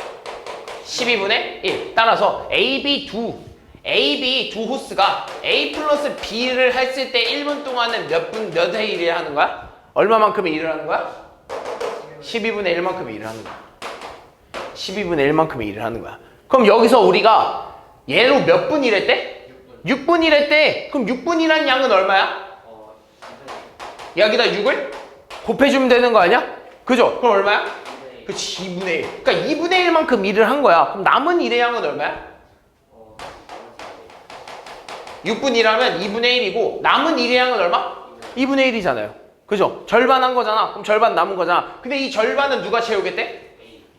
Speaker 1: 12분의 1. 따라서 A, B 두 호스가 A 플러스 B를 했을 때 1분 동안은 몇 회 일을 하는 거야? 얼마만큼의 일을 하는 거야? 12분의 1만큼의 일을 하는 거야. 12분의 1만큼의 일을 하는 거야. 그럼 여기서 우리가 얘로 몇 분 일했대? 6분 일했대. 그럼 6분 일한 양은 얼마야? 여기다 6을 곱해주면 되는 거 아니야? 그죠? 그럼 얼마야? 그치, 2분의 1. 그러니까 2분의 1만큼 일을 한 거야. 그럼 남은 일의 양은 얼마야? 6분 일하면 2분의 1이고 남은 일의 양은 얼마? 2분의 1이잖아요. 그죠? 절반 한 거잖아. 그럼 절반 남은 거잖아. 근데 이 절반은 누가 채우겠대?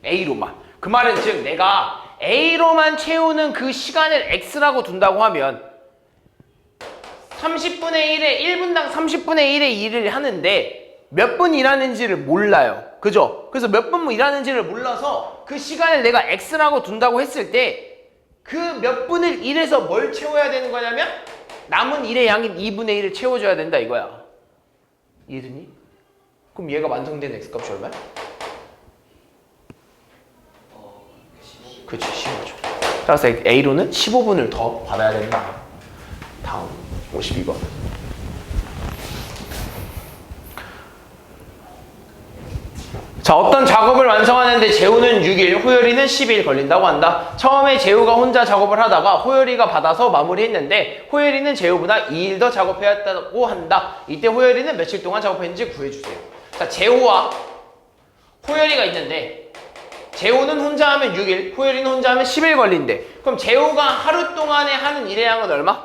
Speaker 1: A로만. 그 말은 즉 내가 A로만 채우는 그 시간을 X라고 둔다고 하면 30분의 1에 1분당 30분의 1의 일을 하는데 몇 분 일하는지를 몰라요. 그죠? 그래서 몇 분 일하는지를 몰라서 그 시간을 내가 X라고 둔다고 했을 때 그 몇 분을 일해서 뭘 채워야 되는 거냐면 남은 일의 양인 2분의 1을 채워줘야 된다 이거야. 이해되니? 그럼 얘가 완성된 X값이 얼마야? 그치, 15죠. 따라서 A로는 15분을 더 받아야 된다. 다음 52번. 자, 어떤 작업을 완성하는데 재우는 6일, 호열이는 10일 걸린다고 한다. 처음에 재우가 혼자 작업을 하다가 호열이가 받아서 마무리했는데 호열이는 재우보다 2일 더 작업해야 했다고 한다. 이때 호열이는 며칠 동안 작업했는지 구해주세요. 자, 재우와 호열이가 있는데 재우는 혼자 하면 6일, 호열이는 혼자 하면 10일 걸린대. 그럼 재우가 하루 동안에 하는 일의 양은 얼마?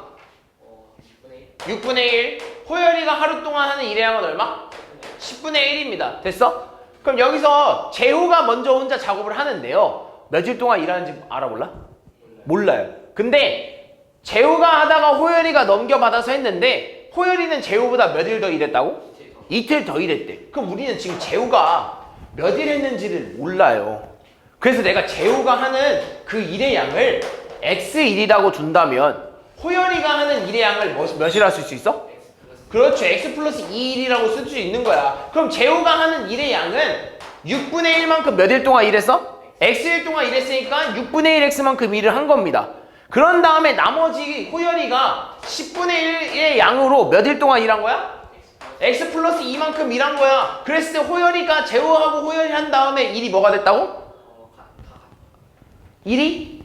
Speaker 1: 6분의 1. 호열이가 하루 동안 하는 일의 양은 얼마? 10분의 1입니다. 됐어? 그럼 여기서 재호가 먼저 혼자 작업을 하는데요. 며칠 동안 일하는지 알아볼라? 몰라요. 근데 재호가 하다가 호열이가 넘겨받아서 했는데 호열이는 재호보다 며칠 더 일했다고? 이틀 더 일했대. 그럼 우리는 지금 재호가 몇 일 했는지를 몰라요. 그래서 내가 재호가 하는 그 일의 양을 X1이라고 준다면 호열이가 하는 일의 양을 몇이라 쓸 수 있어? 그렇죠. X 플러스 2일이라고 쓸 수 있는 거야. 그럼 재호가 하는 일의 양은 6분의 1만큼 몇 일 동안 일했어? X일 동안 일했으니까 6분의 1X만큼 일을 한 겁니다. 그런 다음에 나머지 호열이가 10분의 1의 양으로 몇 일 동안 일한 거야? X 플러스 2만큼 일한 거야. 그랬을 때 호열이가 재호하고 호열이 한 다음에 일이 뭐가 됐다고? 일이?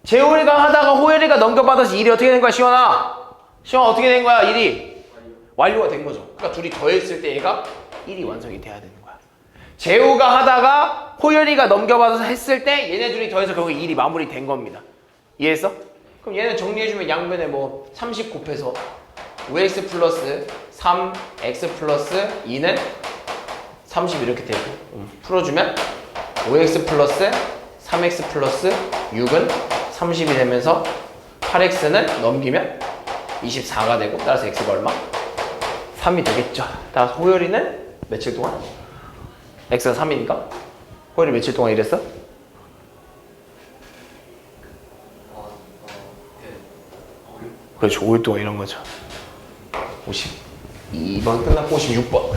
Speaker 1: 재호이가 하다가 호열이가 넘겨받아서 일이 어떻게 된 거야, 시원아? 시원아 어떻게 된 거야, 일이? 완료가 된 거죠. 그러니까 둘이 더했을 때 얘가 1이 완성이 돼야 되는 거야. 재호가 하다가 호열이가 넘겨받아서 했을 때 얘네 둘이 더해서 결국 일이 마무리된 겁니다. 이해했어? 그럼 얘는 정리해주면 양변에 뭐 30 곱해서 5x 플러스 3x 플러스 2는 30 이렇게 되고 풀어주면 5x 플러스 3x 플러스 6은 30이 되면서 8x는 넘기면 24가 되고 따라서 x가 얼마? 3이 되겠죠. 따라서 호열이는 며칠 동안? x가 3이니까 호열이 며칠 동안 일했어? 그렇죠. 5일 동안 이런 거죠. 52번 끝났고 56번.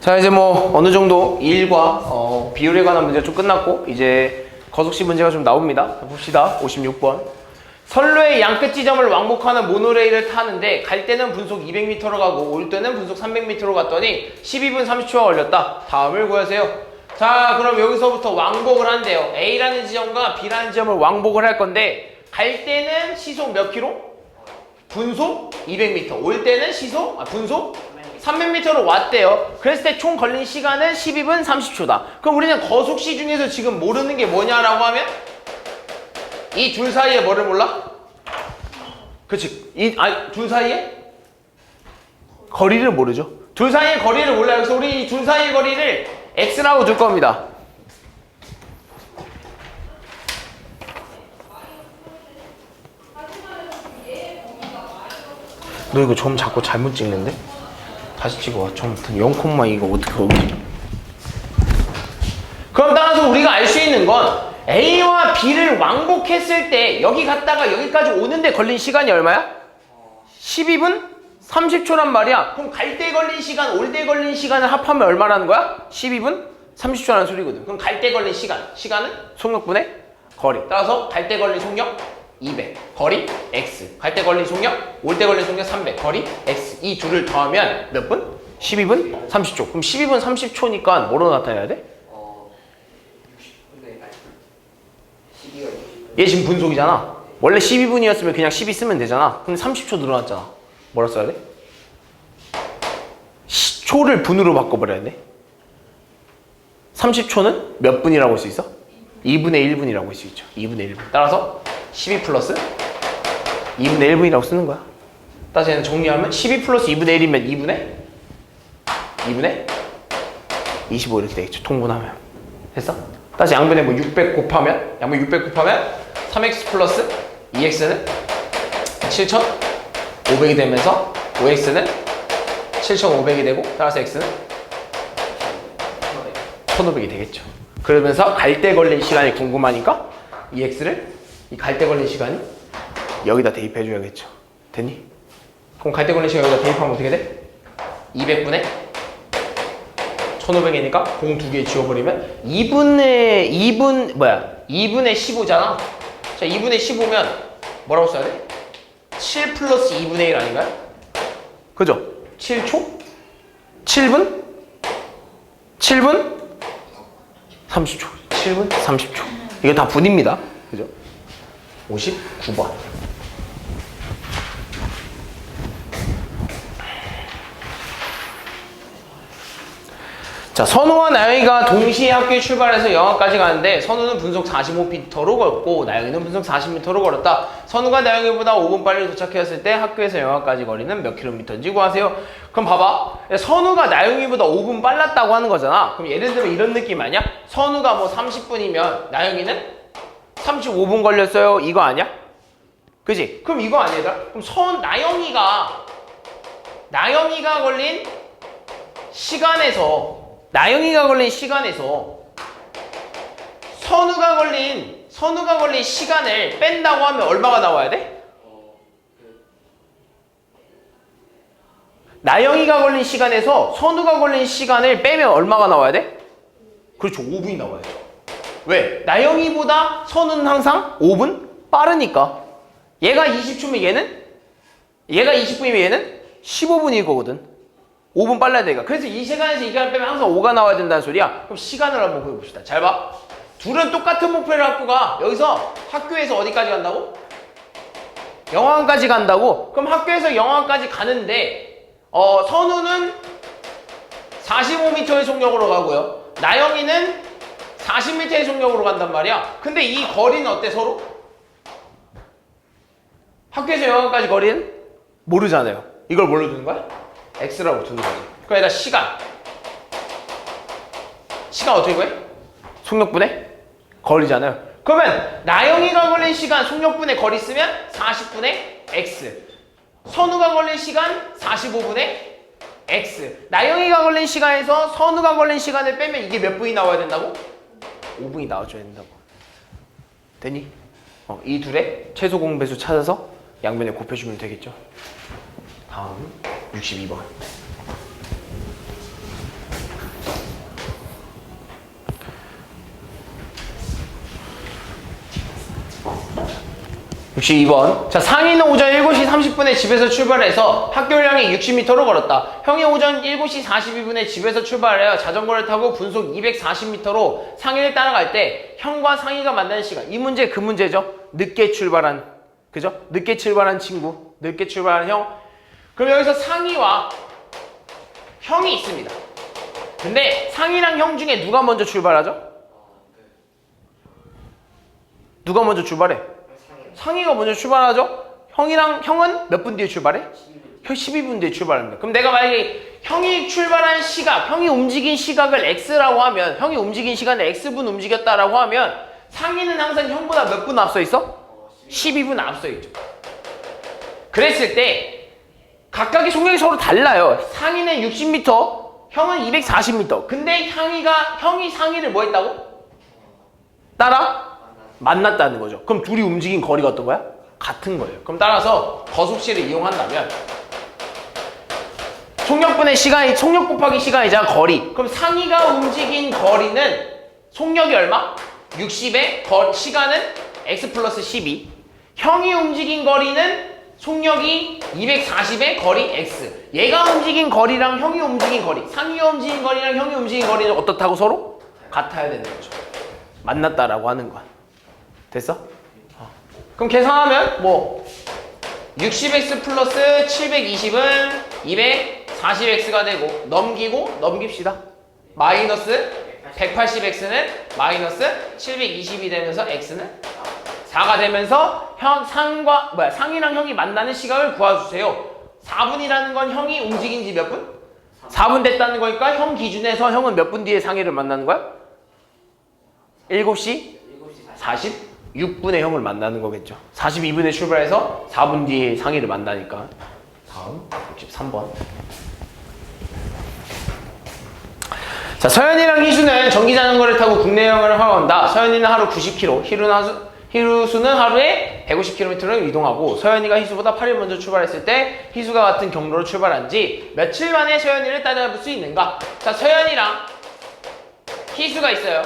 Speaker 1: 자, 이제 뭐 어느 정도 일과 비율에 관한 문제가 좀 끝났고 이제 거속시 문제가 좀 나옵니다. 봅시다. 56번. 선로의 양끝 지점을 왕복하는 모노레일을 타는데 갈 때는 분속 200m로 가고 올 때는 분속 300m로 갔더니 12분 30초가 걸렸다. 다음을 구하세요. 자, 그럼 여기서부터 왕복을 한대요. A라는 지점과 B라는 지점을 왕복을 할 건데 갈 때는 시속 몇 킬로? 분속 200m. 올 때는 분속 300m로 왔대요. 그랬을 때 총 걸린 시간은 12분 30초다. 그럼 우리는 거속시 중에서 지금 모르는 게 뭐냐라고 하면 이 둘 사이에 뭐를 몰라? 그치. 둘 사이에? 거리를 모르죠. 둘 사이의 거리를 몰라요. 그래서 우리 이 둘 사이의 거리를 X라고 둘 겁니다. 너 이거 점 자꾸 잘못 찍는데? 다시 찍어와. 처음부터 0, 이거 어떻게 거기? 그럼 따라서 우리가 알 수 있는 건 A와 B를 왕복했을 때 여기 갔다가 여기까지 오는데 걸린 시간이 얼마야? 12분 30초란 말이야. 그럼 갈 때 걸린 시간, 올 때 걸린 시간을 합하면 얼마라는 거야? 12분 30초라는 소리거든. 그럼 갈 때 걸린 시간은 속력분의 거리. 따라서 갈 때 걸린 속력 200, 거리 x. 갈 때 걸린 속력, 올 때 걸린 속력 300, 거리 x. 이 둘을 더하면 몇 분? 12분 30초. 그럼 12분 30초니까 뭐로 나타내야 돼?
Speaker 2: 60분에 12가 60분.
Speaker 1: 얘 지금 분속이잖아. 원래 12분이었으면 그냥 12 쓰면 되잖아. 근데 30초 늘어났잖아. 뭐라 써야 돼? 초를 분으로 바꿔버려야 돼. 30초는 몇 분이라고 할 수 있어? 2분의 1분이라고 할 수 있죠. 2분의 1분. 따라서 12 플러스 2분의 1분이라고 쓰는 거야. 따라서 얘는 정리하면 12 플러스 2분의 1이면 2분의 25 이렇게 되겠죠. 통분하면. 됐어? 다시 양변에 뭐 600 곱하면 3x 플러스 2x는 7,500이 되면서 5x는 7,500이 되고 따라서 x는 1,500이 되겠죠. 그러면서 갈 때 걸린 시간이 궁금하니까 이 x를 이 갈 때 걸린 시간이 여기다 대입해 줘야겠죠. 됐니? 그럼 갈 때 걸린 시간 여기다 대입하면 어떻게 돼? 200분의 1,500이니까 공 두 개 지워버리면 2분의 15잖아. 자, 2분의 15면 뭐라고 써야 돼? 7 플러스 2분의 1 아닌가요? 그죠? 7초? 7분? 30초. 7분 30초. 이거 다 분입니다. 그죠? 59번. 자, 선우와 나영이가 동시에 학교에 출발해서 영화까지 가는데 선우는 분속 45m로 걷고 나영이는 분속 40m로 걸었다. 선우가 나영이보다 5분 빨리 도착했을 때 학교에서 영화까지 거리는 몇 킬로미터인지 구하세요. 그럼 봐봐. 선우가 나영이보다 5분 빨랐다고 하는 거잖아. 그럼 예를 들면 이런 느낌 아니야? 선우가 뭐 30분이면 나영이는 35분 걸렸어요. 이거 아니야? 그지? 그럼 이거 아니야, 얘들아? 그럼 나영이가 걸린 시간에서 선우가 걸린 시간을 뺀다고 하면 얼마가 나와야 돼? 나영이가 걸린 시간에서 선우가 걸린 시간을 빼면 얼마가 나와야 돼? 그렇죠. 5분이 나와야죠. 왜? 나영이보다 선우는 항상 5분 빠르니까. 얘가 20초면 얘가 20분이면 얘는 15분일 거거든. 5분 빨라야 되니까. 그래서 이 시간에서 이 시간을 빼면 항상 5가 나와야 된다는 소리야. 그럼 시간을 한번 구해봅시다. 잘 봐. 둘은 똑같은 목표를 갖고 가. 여기서 학교에서 어디까지 간다고? 영화관까지 간다고? 그럼 학교에서 영화관까지 가는데 선우는 45m의 속력으로 가고요. 나영이는 40m의 속력으로 간단 말이야. 근데 이 거리는 어때 서로? 학교에서 영화관까지 거리는 모르잖아요. 이걸 뭘로 두는 거야? X라고 두는 거지. 그럼 여기다 시간 어떻게 구해? 속력분의 거리잖아요. 그러면 나영이가 걸린 시간 속력분의 거리 쓰면 40분의 X, 선우가 걸린 시간 45분의 X. 나영이가 걸린 시간에서 선우가 걸린 시간을 빼면 이게 몇 분이 나와야 된다고? 5분이 나와줘야 된다고. 되니? 이 둘의 최소 공배수 찾아서 양변에 곱해주면 되겠죠. 다음 62번. 자, 상희는 오전 7시 30분에 집에서 출발해서 학교를 향해 60m로 걸었다. 형이 오전 7시 42분에 집에서 출발하여 자전거를 타고 분속 240m로 상희를 따라갈 때 형과 상희가 만나는 시간. 이 문제 그 문제죠. 늦게 출발한, 그죠? 늦게 출발한 친구, 늦게 출발한 형. 그럼 여기서 상희와 형이 있습니다. 근데 상희랑 형 중에 누가 먼저 출발하죠? 누가 먼저 출발해? 상희가 먼저 출발하죠? 형은 몇 분 뒤에 출발해? 12분 뒤에 출발합니다. 그럼 내가 만약에 형이 출발한 시각, 형이 움직인 시각을 X라고 하면, 형이 움직인 시간에 X분 움직였다라고 하면 상희는 항상 형보다 몇 분 앞서 있어? 12분 앞서 있죠. 그랬을 때 각각의 속력이 서로 달라요. 상희는 60m, 형은 240m. 근데 형이 상희를 뭐 했다고? 따라? 만났다는 거죠. 그럼 둘이 움직인 거리가 어떤 거야? 같은 거예요. 그럼 따라서 거속시를 이용한다면 속력분의 시간이, 속력 곱하기 시간이자 거리. 그럼 상희가 움직인 거리는 속력이 얼마? 60에 시간은 x 플러스 12. 형이 움직인 거리는 속력이 240의 거리 x. 얘가 움직인 거리랑 형이 움직인 거리, 상희가 움직인 거리랑 형이 움직인 거리는 어떻다고 서로? 같아야 되는 거죠. 만났다라고 하는 거야. 됐어? 그럼 계산하면 뭐 60x 플러스 720은 240x가 되고 넘깁시다. 마이너스 180x는 마이너스 720이 되면서 x는 4가 되면서 상이랑 형이 만나는 시각을 구해주세요. 4분이라는 건 형이 움직인 지 몇 분? 4분 됐다는 거니까 형 기준에서 형은 몇 분 뒤에 상희를 만나는 거야? 7시 46분에 형을 만나는 거겠죠. 42분에 출발해서 4분 뒤에 상희를 만나니까. 다음 63번. 자, 서현이랑 희수는 전기자전거를 타고 국내 여행을 하러 간다. 서현이는 하루 90km, 희수는 하루에 150km를 이동하고 서현이가 희수보다 8일 먼저 출발했을 때 희수가 같은 경로로 출발한 지 며칠 만에 서현이를 따라잡을 수 있는가? 자, 서현이랑 희수가 있어요.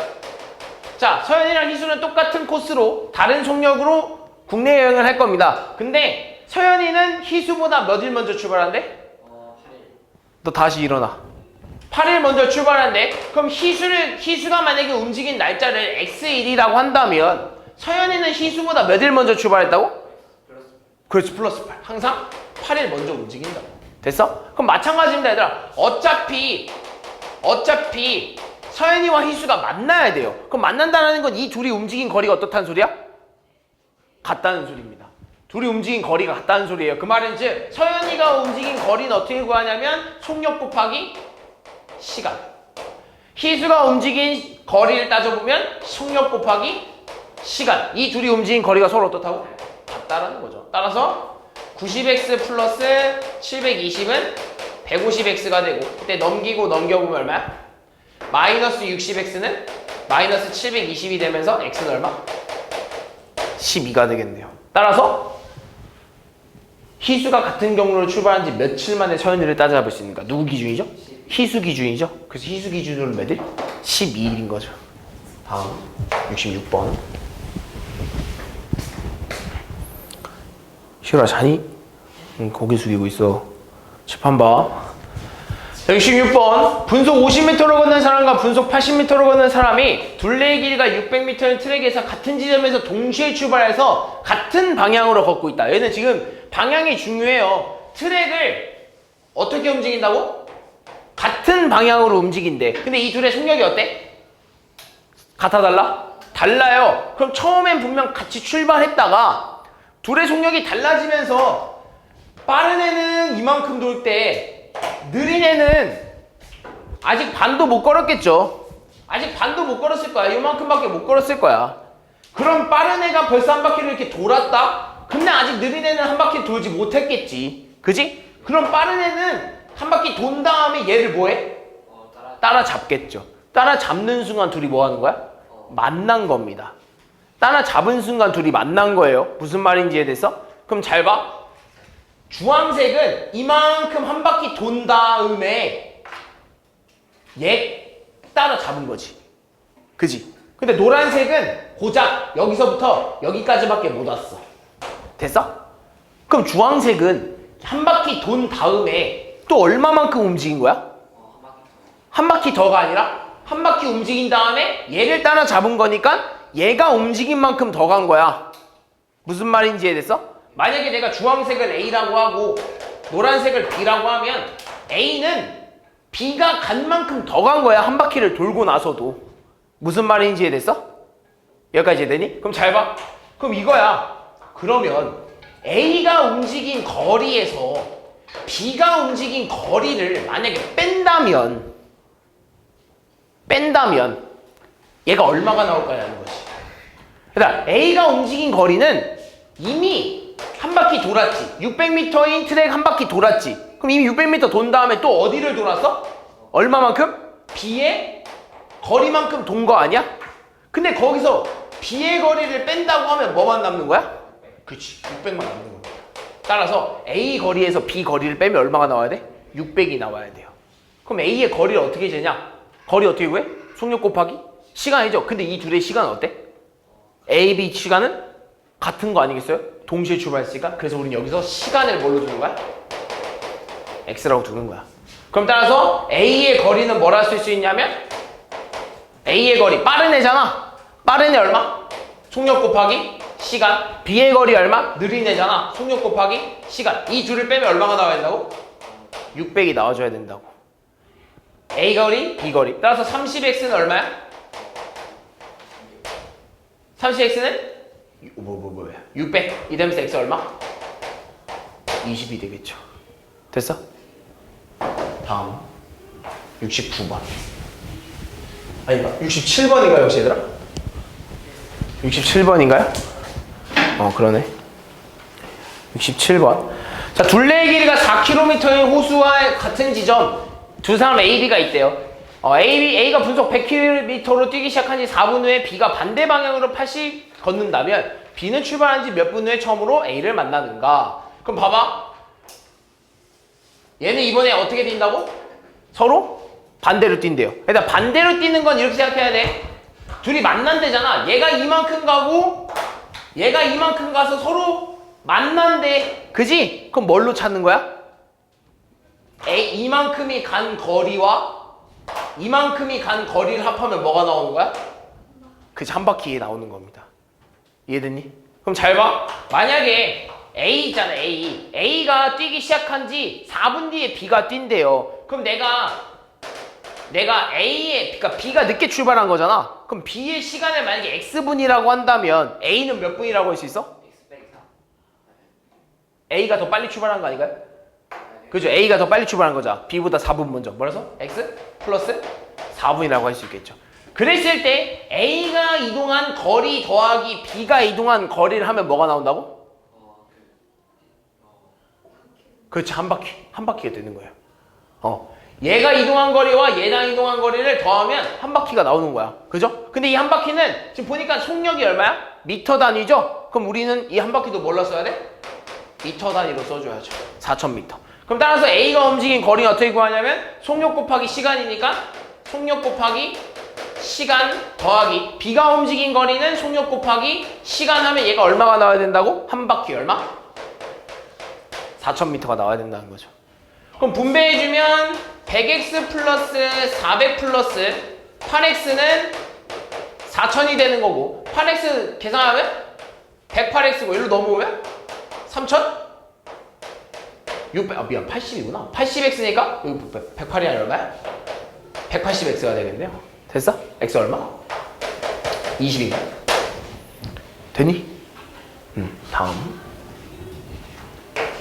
Speaker 1: 자, 서현이랑 희수는 똑같은 코스로 다른 속력으로 국내 여행을 할 겁니다. 근데 서현이는 희수보다 몇일 먼저 출발한대? 8일. 너 다시 일어나. 8일 먼저 출발한대. 그럼 희수가 만약에 움직인 날짜를 X1이라고 한다면 서현이는 희수보다 몇일 먼저 출발했다고? 그렇지, 플러스 8. 항상 8일 먼저 움직인다고. 됐어? 그럼 마찬가지입니다, 얘들아. 어차피 어차피 서연이와 희수가 만나야 돼요. 그럼 만난다는 건 이 둘이 움직인 거리가 어떻다는 소리야? 같다는 소리입니다. 둘이 움직인 거리가 같다는 소리예요. 그 말은 즉 서연이가 움직인 거리는 어떻게 구하냐면 속력 곱하기 시간. 희수가 움직인 거리를 따져보면 속력 곱하기 시간. 이 둘이 움직인 거리가 서로 어떻다고? 같다라는 거죠. 따라서 90x 플러스 720은 150x가 되고 그때 넘기고 넘겨보면 얼마야? 마이너스 60x는 마이너스 720이 되면서 x는 얼마? 12가 되겠네요. 따라서 희수가 같은 경로로 출발한 지 며칠 만에 서연이를 따져볼 수 있는가? 누구 기준이죠? 희수 기준이죠. 그래서 희수 기준으로 몇일? 12일인 거죠. 다음 66번. 희율아 자니? 고개 숙이고 있어. 칠판 봐. 66번. 분속 50m로 걷는 사람과 분속 80m로 걷는 사람이 둘레의 길이가 600m인 트랙에서 같은 지점에서 동시에 출발해서 같은 방향으로 걷고 있다. 얘는 지금 방향이 중요해요. 트랙을 어떻게 움직인다고? 같은 방향으로 움직인대. 근데 이 둘의 속력이 어때? 같아 달라? 달라요. 그럼 처음엔 분명 같이 출발했다가 둘의 속력이 달라지면서 빠른 애는 이만큼 돌 때 느린 애는 아직 반도 못 걸었겠죠. 아직 반도 못 걸었을 거야. 이만큼밖에 못 걸었을 거야. 그럼 빠른 애가 벌써 한 바퀴를 이렇게 돌았다? 근데 아직 느린 애는 한 바퀴 돌지 못했겠지. 그지? 그럼 빠른 애는 한 바퀴 돈 다음에 얘를 뭐해? 따라잡겠죠. 따라잡는 순간 둘이 뭐 하는 거야? 만난 겁니다. 따라잡은 순간 둘이 만난 거예요. 무슨 말인지에 대해서? 그럼 잘 봐. 주황색은 이만큼 한 바퀴 돈 다음에 얘 따라잡은 거지. 그지? 근데 노란색은 고작 여기서부터 여기까지밖에 못 왔어. 됐어? 그럼 주황색은 한 바퀴 돈 다음에 또 얼마만큼 움직인 거야? 한 바퀴 더가 아니라 한 바퀴 움직인 다음에 얘를 따라잡은 거니까 얘가 움직인 만큼 더 간 거야. 무슨 말인지에 대해서? 만약에 내가 주황색을 A라고 하고 노란색을 B라고 하면 A는 B가 간 만큼 더 간 거야. 한 바퀴를 돌고 나서도. 무슨 말인지에 대해서? 여기까지 되니? 그럼 잘 봐. 그럼 이거야. 그러면 A가 움직인 거리에서 B가 움직인 거리를 만약에 뺀다면 얘가 얼마가 나올까라는 거지. 그러니까 A가 움직인 거리는 이미 한 바퀴 돌았지. 600m인 트랙 한 바퀴 돌았지. 그럼 이미 600m 돈 다음에 또 어디를 돌았어? 얼마만큼? B의 거리만큼 돈 거 아니야? 근데 거기서 B의 거리를 뺀다고 하면 뭐만 남는 거야? 그렇지. 600만 남는 겁니다. 따라서 A 거리에서 B 거리를 빼면 얼마가 나와야 돼? 600이 나와야 돼요. 그럼 A의 거리를 어떻게 재냐? 거리 어떻게 구해? 속력 곱하기 시간이죠. 근데 이 둘의 시간은 어때? A, B 시간은 같은 거 아니겠어요? 동시에 출발했으니까. 그래서 우리는 여기서 시간을 뭘로 두는 거야? X라고 두는 거야. 그럼 따라서 A의 거리는 뭐라 쓸 수 있냐면 A의 거리 빠른 애잖아. 빠른 애 얼마? 속력 곱하기 시간. B의 거리 얼마? 느린 애잖아. 속력 곱하기 시간. 이 둘을 빼면 얼마가 나와야 된다고? 600이 나와줘야 된다고. A 거리, B 거리. 따라서 30x는 얼마야? 30x는 600. 이 되면서 x 얼마? 20이 되겠죠. 됐어? 다음 69번. 아니다. 67번인가요, 혹시 얘들아? 67번인가요? 그러네. 67번. 자, 둘레의 길이가 4km인 호수와 같은 지점 두 사람 A, B가 있대요. A가 분속 100km로 뛰기 시작한 지 4분 후에 B가 반대 방향으로 80 걷는다면 B는 출발한 지 몇 분 후에 처음으로 A를 만나는가? 그럼 봐봐. 얘는 이번에 어떻게 뛴다고? 서로 반대로 뛴대요. 그러니까 반대로 뛰는 건 이렇게 생각해야 돼. 둘이 만난대잖아. 얘가 이만큼 가고 얘가 이만큼 가서 서로 만난대. 그지? 그럼 뭘로 찾는 거야? 이만큼이 간 거리와 이만큼이 간 거리를 합하면 뭐가 나오는 거야? 그치, 한 바퀴에 나오는 겁니다. 이해됐니? 그럼 잘 봐. 만약에 A 있잖아, A가 뛰기 시작한 지 4분 뒤에 B가 뛴대요. 그럼 내가 내가 A에, 그러니까 B가 늦게 출발한 거잖아. 그럼 B의 시간을 만약에 X분이라고 한다면 A는 몇 분이라고 할 수 있어?
Speaker 2: X 빼기 4.
Speaker 1: A가 더 빨리 출발한 거 아닌가요? 그죠? A가 더 빨리 출발한 거죠. B보다 4분 먼저. 뭐라서? X 플러스 4분이라고 할 수 있겠죠. 그랬을 때 A가 이동한 거리 더하기 B가 이동한 거리를 하면 뭐가 나온다고? 그렇지. 한 바퀴. 한 바퀴가 되는 거예요. 얘가 이동한 거리와 얘랑 이동한 거리를 더하면 한 바퀴가 나오는 거야. 그죠? 근데 이 한 바퀴는 지금 보니까 속력이 얼마야? 미터 단위죠? 그럼 우리는 이 한 바퀴도 뭘로 써야 돼? 미터 단위로 써줘야죠. 4,000m. 그럼 따라서 A가 움직인 거리는 어떻게 구하냐면 속력 곱하기 시간이니까 속력 곱하기 시간 더하기 B가 움직인 거리는 속력 곱하기 시간 하면 얘가 얼마가 나와야 된다고? 한 바퀴 얼마? 4,000m가 나와야 된다는 거죠. 그럼 분배해주면 100x 플러스 400 플러스 8x는 4,000이 되는 거고 8x 계산하면 108x고 일로 넘어오면 3,000? 600, 아 미안 80이구나. 80x니까 여기 108이 아니라 얼마야? 180x가 되겠네요. 됐어? x 얼마? 20인가? 되니? 다음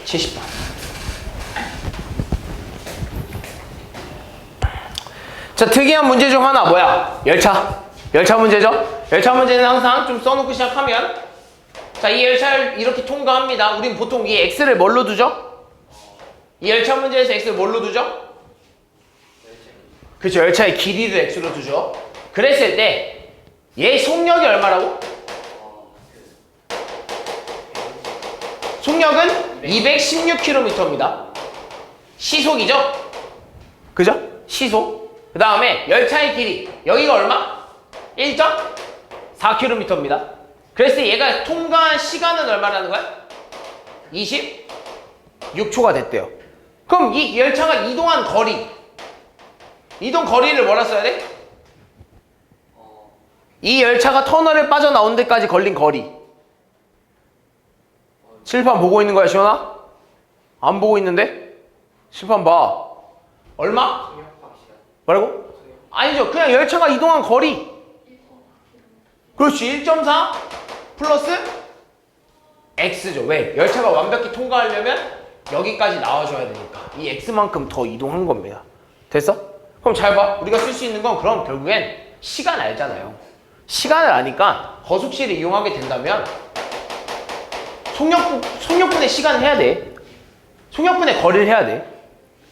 Speaker 1: 70번. 자, 특이한 문제 중 하나 뭐야? 열차. 열차 문제죠? 열차 문제는 항상 좀 써놓고 시작하면 자, 이 열차를 이렇게 통과합니다. 우린 보통 이 x를 뭘로 두죠? 이 열차 문제에서 x를 뭘로 두죠? 그렇죠. 열차의 길이를 x로 두죠. 그랬을 때 얘 속력이 얼마라고? 속력은 216km입니다. 시속이죠? 그죠? 시속. 그 다음에 열차의 길이. 여기가 얼마? 1.4km입니다. 그래서 얘가 통과한 시간은 얼마라는 거야? 26초가 됐대요. 그럼 이 열차가 이동한 거리. 이동 거리를 뭐라 써야 돼? 이 열차가 터널을 빠져나온 데까지 걸린 거리. 칠판 보고 있는 거야, 시원아? 안 보고 있는데? 칠판 봐. 얼마? 뭐라고? 아니죠. 그냥 열차가 이동한 거리. 그렇지. 1.4 플러스 x죠. 왜? 열차가 완벽히 통과하려면 여기까지 나와줘야 되니까. 이 x만큼 더 이동한 겁니다. 됐어? 그럼 잘 봐. 우리가 쓸 수 있는 건 그럼 결국엔 시간 알잖아요. 시간을 아니까 거속시를 이용하게 된다면 속력분의 시간을 해야 돼. 속력분의 거리를 해야 돼.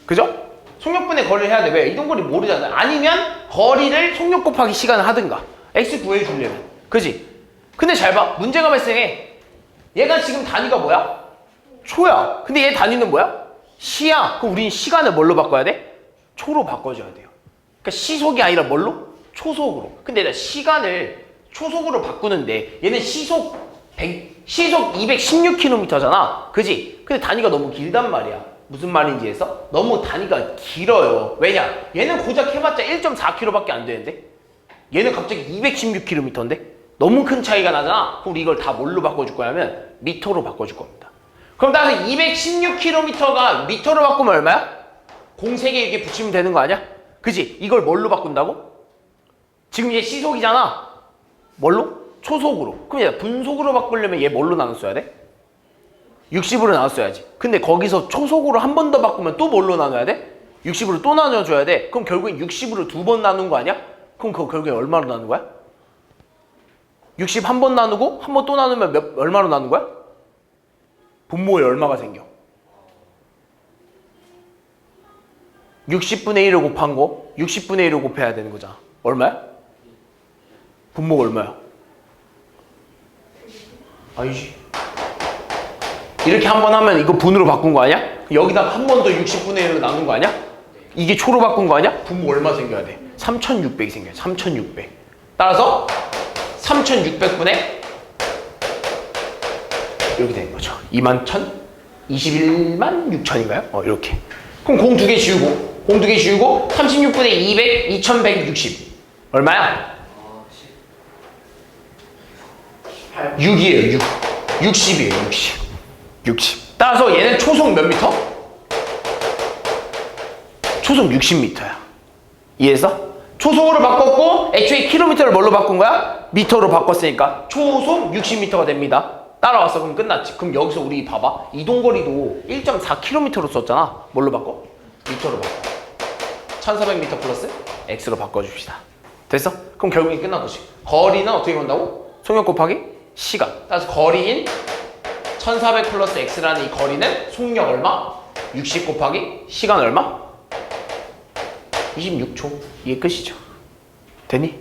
Speaker 1: 그죠? 속력분의 거리를 해야 돼. 왜? 이동거리 모르잖아. 아니면 거리를 속력 곱하기 시간을 하든가. x 구해주려면. 그지? 근데 잘 봐. 문제가 발생해. 얘가 지금 단위가 뭐야? 초야. 근데 얘 단위는 뭐야? 시야. 그럼 우리는 시간을 뭘로 바꿔야 돼? 초로 바꿔줘야 돼요. 그러니까 시속이 아니라 뭘로? 초속으로. 근데 내가 시간을 초속으로 바꾸는데 얘는 시속 216km잖아. 그지? 근데 단위가 너무 길단 말이야. 무슨 말인지 해서? 너무 단위가 길어요. 왜냐? 얘는 고작 해봤자 1.4km밖에 안 되는데 얘는 갑자기 216km인데 너무 큰 차이가 나잖아. 그럼 우리 이걸 다 뭘로 바꿔줄 거냐면 미터로 바꿔줄 겁니다. 그럼 따라서 216km가 미터로 바꾸면 얼마야? 공 3개 이렇게 붙이면 되는 거 아니야? 그지? 이걸 뭘로 바꾼다고? 지금 얘 시속이잖아. 뭘로? 초속으로. 그럼 얘 분속으로 바꾸려면 얘 뭘로 나눴어야 돼? 60으로 나눴어야지. 근데 거기서 초속으로 한 번 더 바꾸면 또 뭘로 나눠야 돼? 60으로 또 나눠줘야 돼. 그럼 결국엔 60으로 2번 나눈 거 아니야? 그럼 그거 결국엔 얼마로 나눈 거야? 60 한 번 나누고 한 번 또 나누면 얼마로 나눈 거야? 분모에 얼마가 생겨? 60분의 1을 곱한 거 60분의 1을 곱해야 되는 거잖아. 얼마야? 분모가 얼마야? 아니지. 이렇게 한 번 하면 이거 분으로 바꾼 거 아니야? 여기다가 한 번 더 60분의 1로 나눈 거 아니야? 이게 초로 바꾼 거 아니야? 분모 얼마 생겨야 돼? 3,600이 생겨요. 3,600. 따라서 3,600분의 이렇게 되는 거죠. 21,000? 21만 6천인가요? 이렇게. 그럼 공 2개 지우고 공 2개 지우고 36분의 200, 2160 얼마야? 6이에요. 6. 60이에요. 60. 따라서 얘는 초속 몇 미터? 초속 60m야. 이해했어? 초속으로 바꿨고 애초에 킬로미터를 뭘로 바꾼 거야? 미터로 바꿨으니까 초속 60m가 됩니다. 따라왔어. 그럼 끝났지. 그럼 여기서 우리 봐봐. 이동거리도 1.4km로 썼잖아. 뭘로 바꿔? 미터로 바꿔. 1400m 플러스 x로 바꿔줍시다. 됐어? 그럼 결국에 끝난 거지. 거리는 어떻게 본다고? 속력 곱하기 시간. 따라서 거리인 1400 플러스 x라는 이 거리는 속력 얼마? 60 곱하기 시간 얼마? 26초. 이게 끝이죠. 됐니?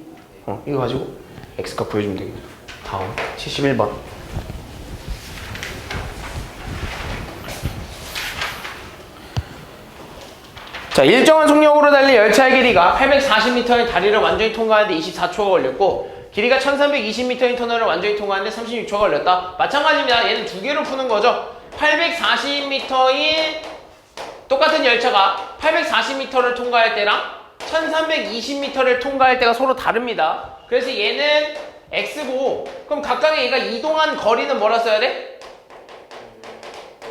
Speaker 1: 이거 가지고 x값 구해주면 되겠다. 다음 71번. 자, 일정한 속력으로 달린 열차의 길이가 840m의 다리를 완전히 통과하는데 24초가 걸렸고 길이가 1320m의 터널을 완전히 통과하는데 36초가 걸렸다. 마찬가지입니다. 얘는 두 개로 푸는 거죠. 840m인 똑같은 열차가 840m를 통과할 때랑 1320m를 통과할 때가 서로 다릅니다. 그래서 얘는 x고 그럼 각각의 얘가 이동한 거리는 뭐라 써야 돼?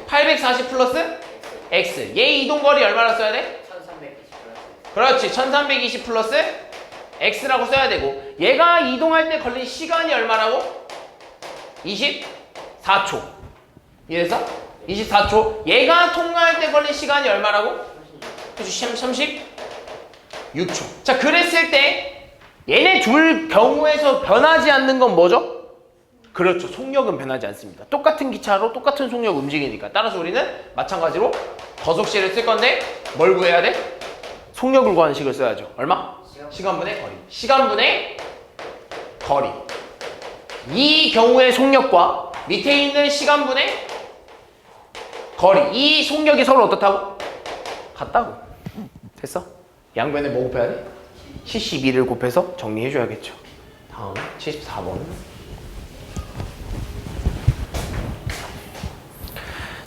Speaker 1: 840 플러스 x. 얘 이동거리 얼마나 써야 돼?
Speaker 2: 1320 플러스.
Speaker 1: 그렇지. 1320 플러스 x라고 써야 되고 얘가 이동할 때 걸린 시간이 얼마라고? 24초. 이해됐어? 24초. 얘가 통과할 때 걸린 시간이 얼마라고? 36초. 자, 그랬을 때 얘네 둘 경우에서 변하지 않는 건 뭐죠? 그렇죠. 속력은 변하지 않습니다. 똑같은 기차로 똑같은 속력 움직이니까. 따라서 우리는 마찬가지로 더속시를 쓸 건데 뭘 구해야 돼? 속력을 구하는 식을 써야죠. 얼마? 시간분의 거리. 시간분의 거리. 이 경우의 속력과 밑에 있는 시간분의 거리. 이 속력이 서로 어떻다고? 같다고. 됐어? 양변에 뭐 곱해야 돼? 72를 곱해서 정리해줘야겠죠. 다음 74번.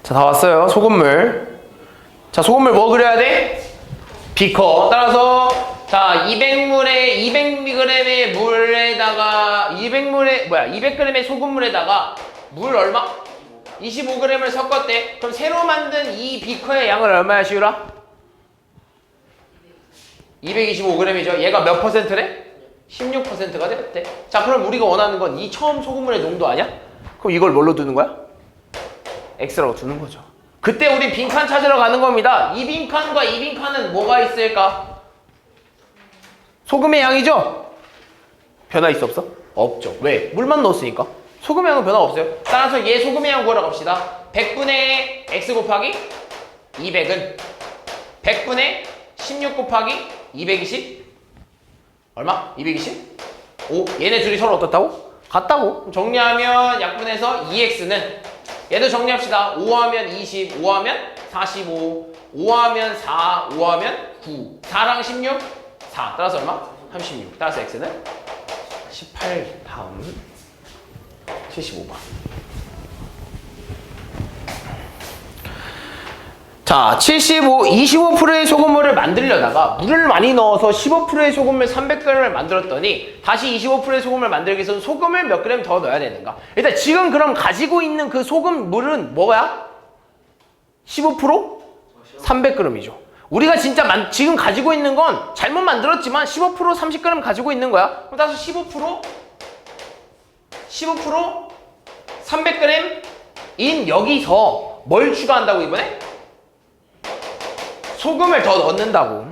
Speaker 1: 자, 다 왔어요. 소금물. 자, 소금물 뭐 그려야 돼? 비커. 따라서 자, 200g의 물에다가 200g의 소금물에다가 물 얼마? 25g을 섞었대. 그럼 새로 만든 이 비커의 양을 얼마야, 시우라? 225g이죠. 얘가 몇 퍼센트래? 16%가 됐대. 자, 그럼 우리가 원하는 건 이 처음 소금물의 농도 아니야? 그럼 이걸 뭘로 두는 거야? x라고 두는 거죠. 그때 우리 빈칸 찾으러 가는 겁니다. 이 빈칸과 이 빈칸은 뭐가 있을까? 소금의 양이죠? 변화 있어 없어? 없죠. 왜? 물만 넣었으니까. 소금의 양은 변화 없어요. 따라서 얘 소금의 양 구하러 갑시다. 100분의 x 곱하기 200은 100분의 16 곱하기 220 얼마? 220? 5. 얘네 둘이 서로 어떻다고? 같다고. 정리하면 약분해서 2x는 얘도 정리합시다. 5하면 20, 5하면 45, 5하면 4, 5하면 9. 4랑 16, 4. 따라서 얼마? 36. 따라서 x는 18. 다음 75번. 자, 25%의 소금물을 만들려다가 물을 많이 넣어서 15%의 소금물 300g을 만들었더니 다시 25%의 소금을 만들기 위해서는 소금을 몇 그램 더 넣어야 되는가? 일단 지금 그럼 가지고 있는 그 소금물은 뭐야? 15%? 300g이죠. 우리가 진짜 지금 가지고 있는 건 잘못 만들었지만 15% 30g 가지고 있는 거야. 그럼 따라서 15% 300g인 여기서 뭘 추가한다고 이번에? 소금을 더 넣는다고.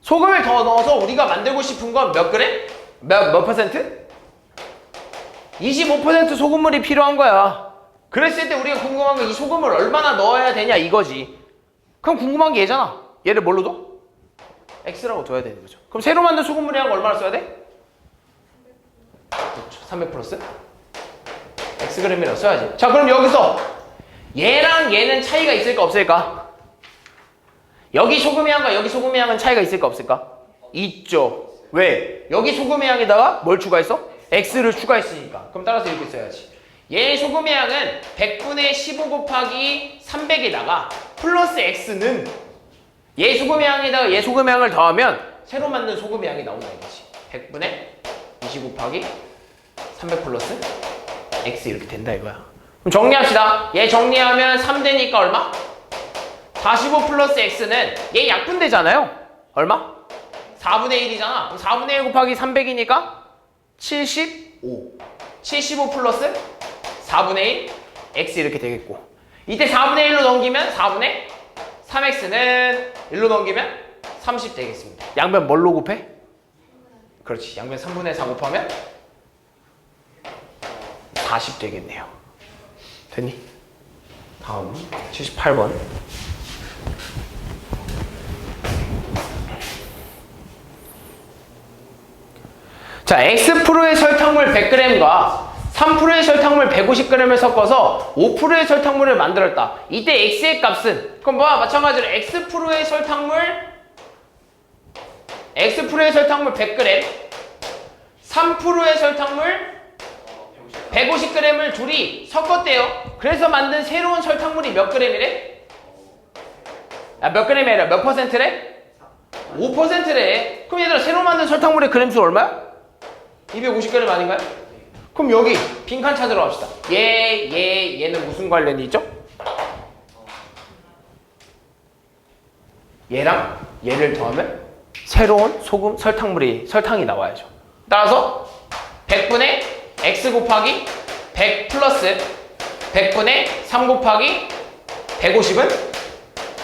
Speaker 1: 소금을 더 넣어서 우리가 만들고 싶은 건 몇 그램? 몇 퍼센트? 25% 소금물이 필요한 거야. 그랬을 때 우리가 궁금한 건 이 소금을 얼마나 넣어야 되냐 이거지. 그럼 궁금한 게 얘잖아. 얘를 뭘로 둬? x라고 둬야 되는 거죠. 그럼 새로 만든 소금물의 양 얼마나 써야 돼? 그렇죠. 300 플러스 xg이라고 써야지. 자, 그럼 여기서 얘랑 얘는 차이가 있을까 없을까? 여기 소금의 양과 여기 소금의 양은 차이가 있을까 없을까? 있죠. 왜? 여기 소금의 양에다가 뭘 추가했어? x를 추가했으니까. 그럼 따라서 이렇게 써야지. 얘 소금의 양은 100분의 15 곱하기 300에다가 플러스 x는 얘 소금의 양에다가 얘 소금의 양을 더하면 새로 만든 소금의 양이 나온다 이거지. 100분의 20 곱하기 300 플러스 x 이렇게 된다 이거야. 그럼 정리합시다. 얘 정리하면 3되니까 얼마? 45 플러스 x는 얘 약분되잖아요. 얼마? 4분의 1이잖아. 그럼 4분의 1 곱하기 300이니까 75. 75 플러스 4분의 1 x 이렇게 되겠고, 이때 4분의 1로 넘기면 4분의 3x는 1로 넘기면 30 되겠습니다. 양변 뭘로 곱해? 그렇지. 양변 3분의 4 곱하면 40 되겠네요. 됐니? 다음 78번. 자, X프로의 설탕물 100g과 3%의 설탕물 150g을 섞어서 5%의 설탕물을 만들었다. 이때 X의 값은, 그럼 뭐야? 마찬가지로 X프로의 설탕물 100g, 3%의 설탕물 150g을 둘이 섞었대요. 그래서 만든 새로운 설탕물이 몇 g이래? 몇 g이 아니라 몇 퍼센트래? 5%래. 그럼 얘들아, 새로 만든 설탕물의 그램수 얼마야? 250g 아닌가요? 그럼 여기 빈칸 찾으러 갑시다. 얘는 무슨 관련이 있죠? 얘랑 얘를 더하면 새로운 소금, 설탕이 나와야죠. 따라서 100분의 x 곱하기 100 플러스 100분의 3 곱하기 150은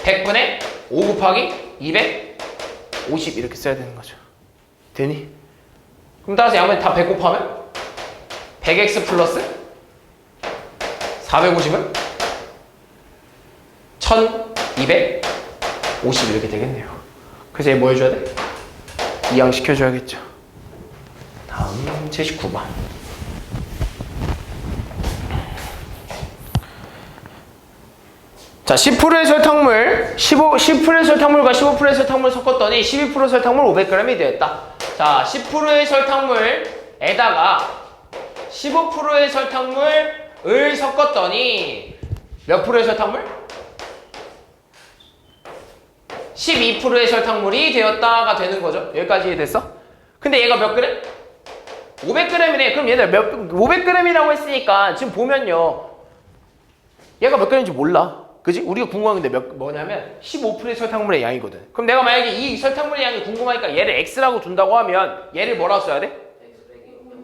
Speaker 1: 100분의 5 곱하기 250 이렇게 써야 되는 거죠. 되니? 그럼 따라서 양변 다 100 곱하면 100x 플러스 450은 1250 이렇게 되겠네요. 그래서 얘 뭐 해줘야 돼? 이항시켜줘야겠죠. 다음 79번. 자, 10%의 설탕물, 10%의 설탕물과 15%의 설탕물을 섞었더니 12% 설탕물 500g이 되었다. 자, 10%의 설탕물에다가 15%의 설탕물을 섞었더니 몇 프로의 설탕물? 12%의 설탕물이 되었다가 되는 거죠. 여기까지 됐어? 근데 얘가 몇 그램? 500g이네. 그럼 얘들 500g이라고 했으니까 지금 보면요, 얘가 몇 g인지 몰라. 그지? 우리가 궁금한 게 뭐냐면 15%의 설탕물의 양이거든. 그럼 내가 만약에 이 설탕물의 양이 궁금하니까 얘를 x라고 둔다고 하면 얘를 뭐라고 써야 돼?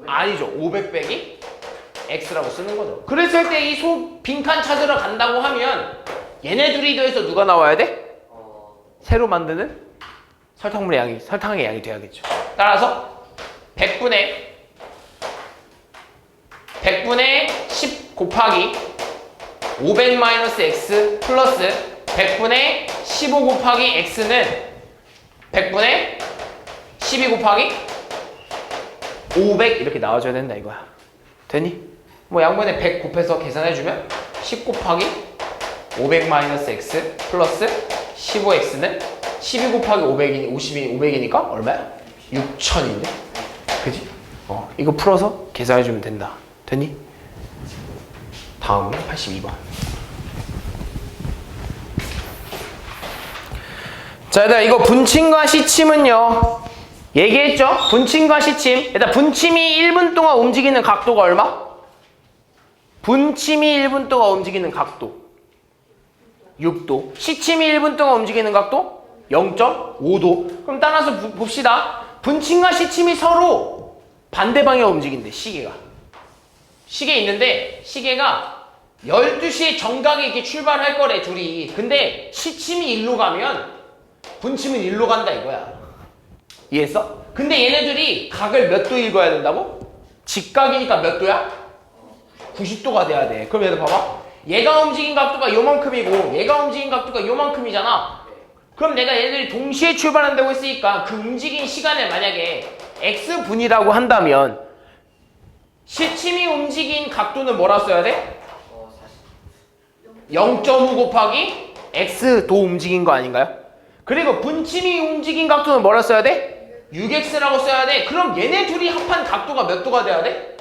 Speaker 1: 아니죠. 500 빼기 x라고 쓰는 거죠. 그랬을 때 이 빈칸 찾으러 간다고 하면 얘네 둘이 더해서 누가 나와야 돼? 새로 만드는 설탕의 양이 돼야겠죠. 따라서 100분의 10 곱하기 500 마이너스 x 플러스 100분의 15 곱하기 x는 100분의 12 곱하기 500 이렇게 나와줘야 된다 이거야. 되니? 뭐 양변에 100 곱해서 계산해주면 10 곱하기 500 마이너스 x 플러스 15x는 12 곱하기 500이니까 얼마야? 6000인데? 그지? 이거 풀어서 계산해주면 된다. 되니? 다음은 82번. 자, 일단 이거 분침과 시침은요, 얘기했죠? 분침과 시침. 일단 분침이 1분 동안 움직이는 각도가 얼마? 분침이 1분 동안 움직이는 각도 6도. 시침이 1분 동안 움직이는 각도 0.5도. 그럼 따라서 봅시다. 분침과 시침이 서로 반대 방향으로 움직인대, 시계가. 시계 있는데 시계가 12시에 정각에 이렇게 출발할 거래, 둘이. 근데 시침이 일로 가면 분침은 일로 간다 이거야. 이해했어? 근데 얘네들이 각을 몇 도 읽어야 된다고? 직각이니까 몇 도야? 90도가 돼야 돼. 그럼 얘들 봐봐. 얘가 움직인 각도가 요만큼이고 얘가 움직인 각도가 요만큼이잖아. 그럼 내가 얘들이 동시에 출발한다고 했으니까 그 움직인 시간을 만약에 x분이라고 한다면 시침이 움직인 각도는 뭐라 써야 돼? 0.5 곱하기 x도 움직인 거 아닌가요? 그리고 분침이 움직인 각도는 뭐라 써야 돼? 6x라고 써야 돼. 그럼 얘네 둘이 합한 각도가 몇 도가 돼야 돼?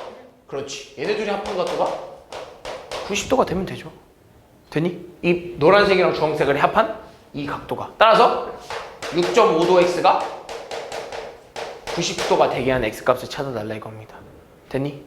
Speaker 1: 그렇지. 얘네 둘이 합한 각도가 90도가 되면 되죠. 되니? 이 노란색이랑 주황색을 합한 이 각도가. 따라서 6.5도 x가 90도가 되게 하는 x값을 찾아달라 이겁니다. 됐니?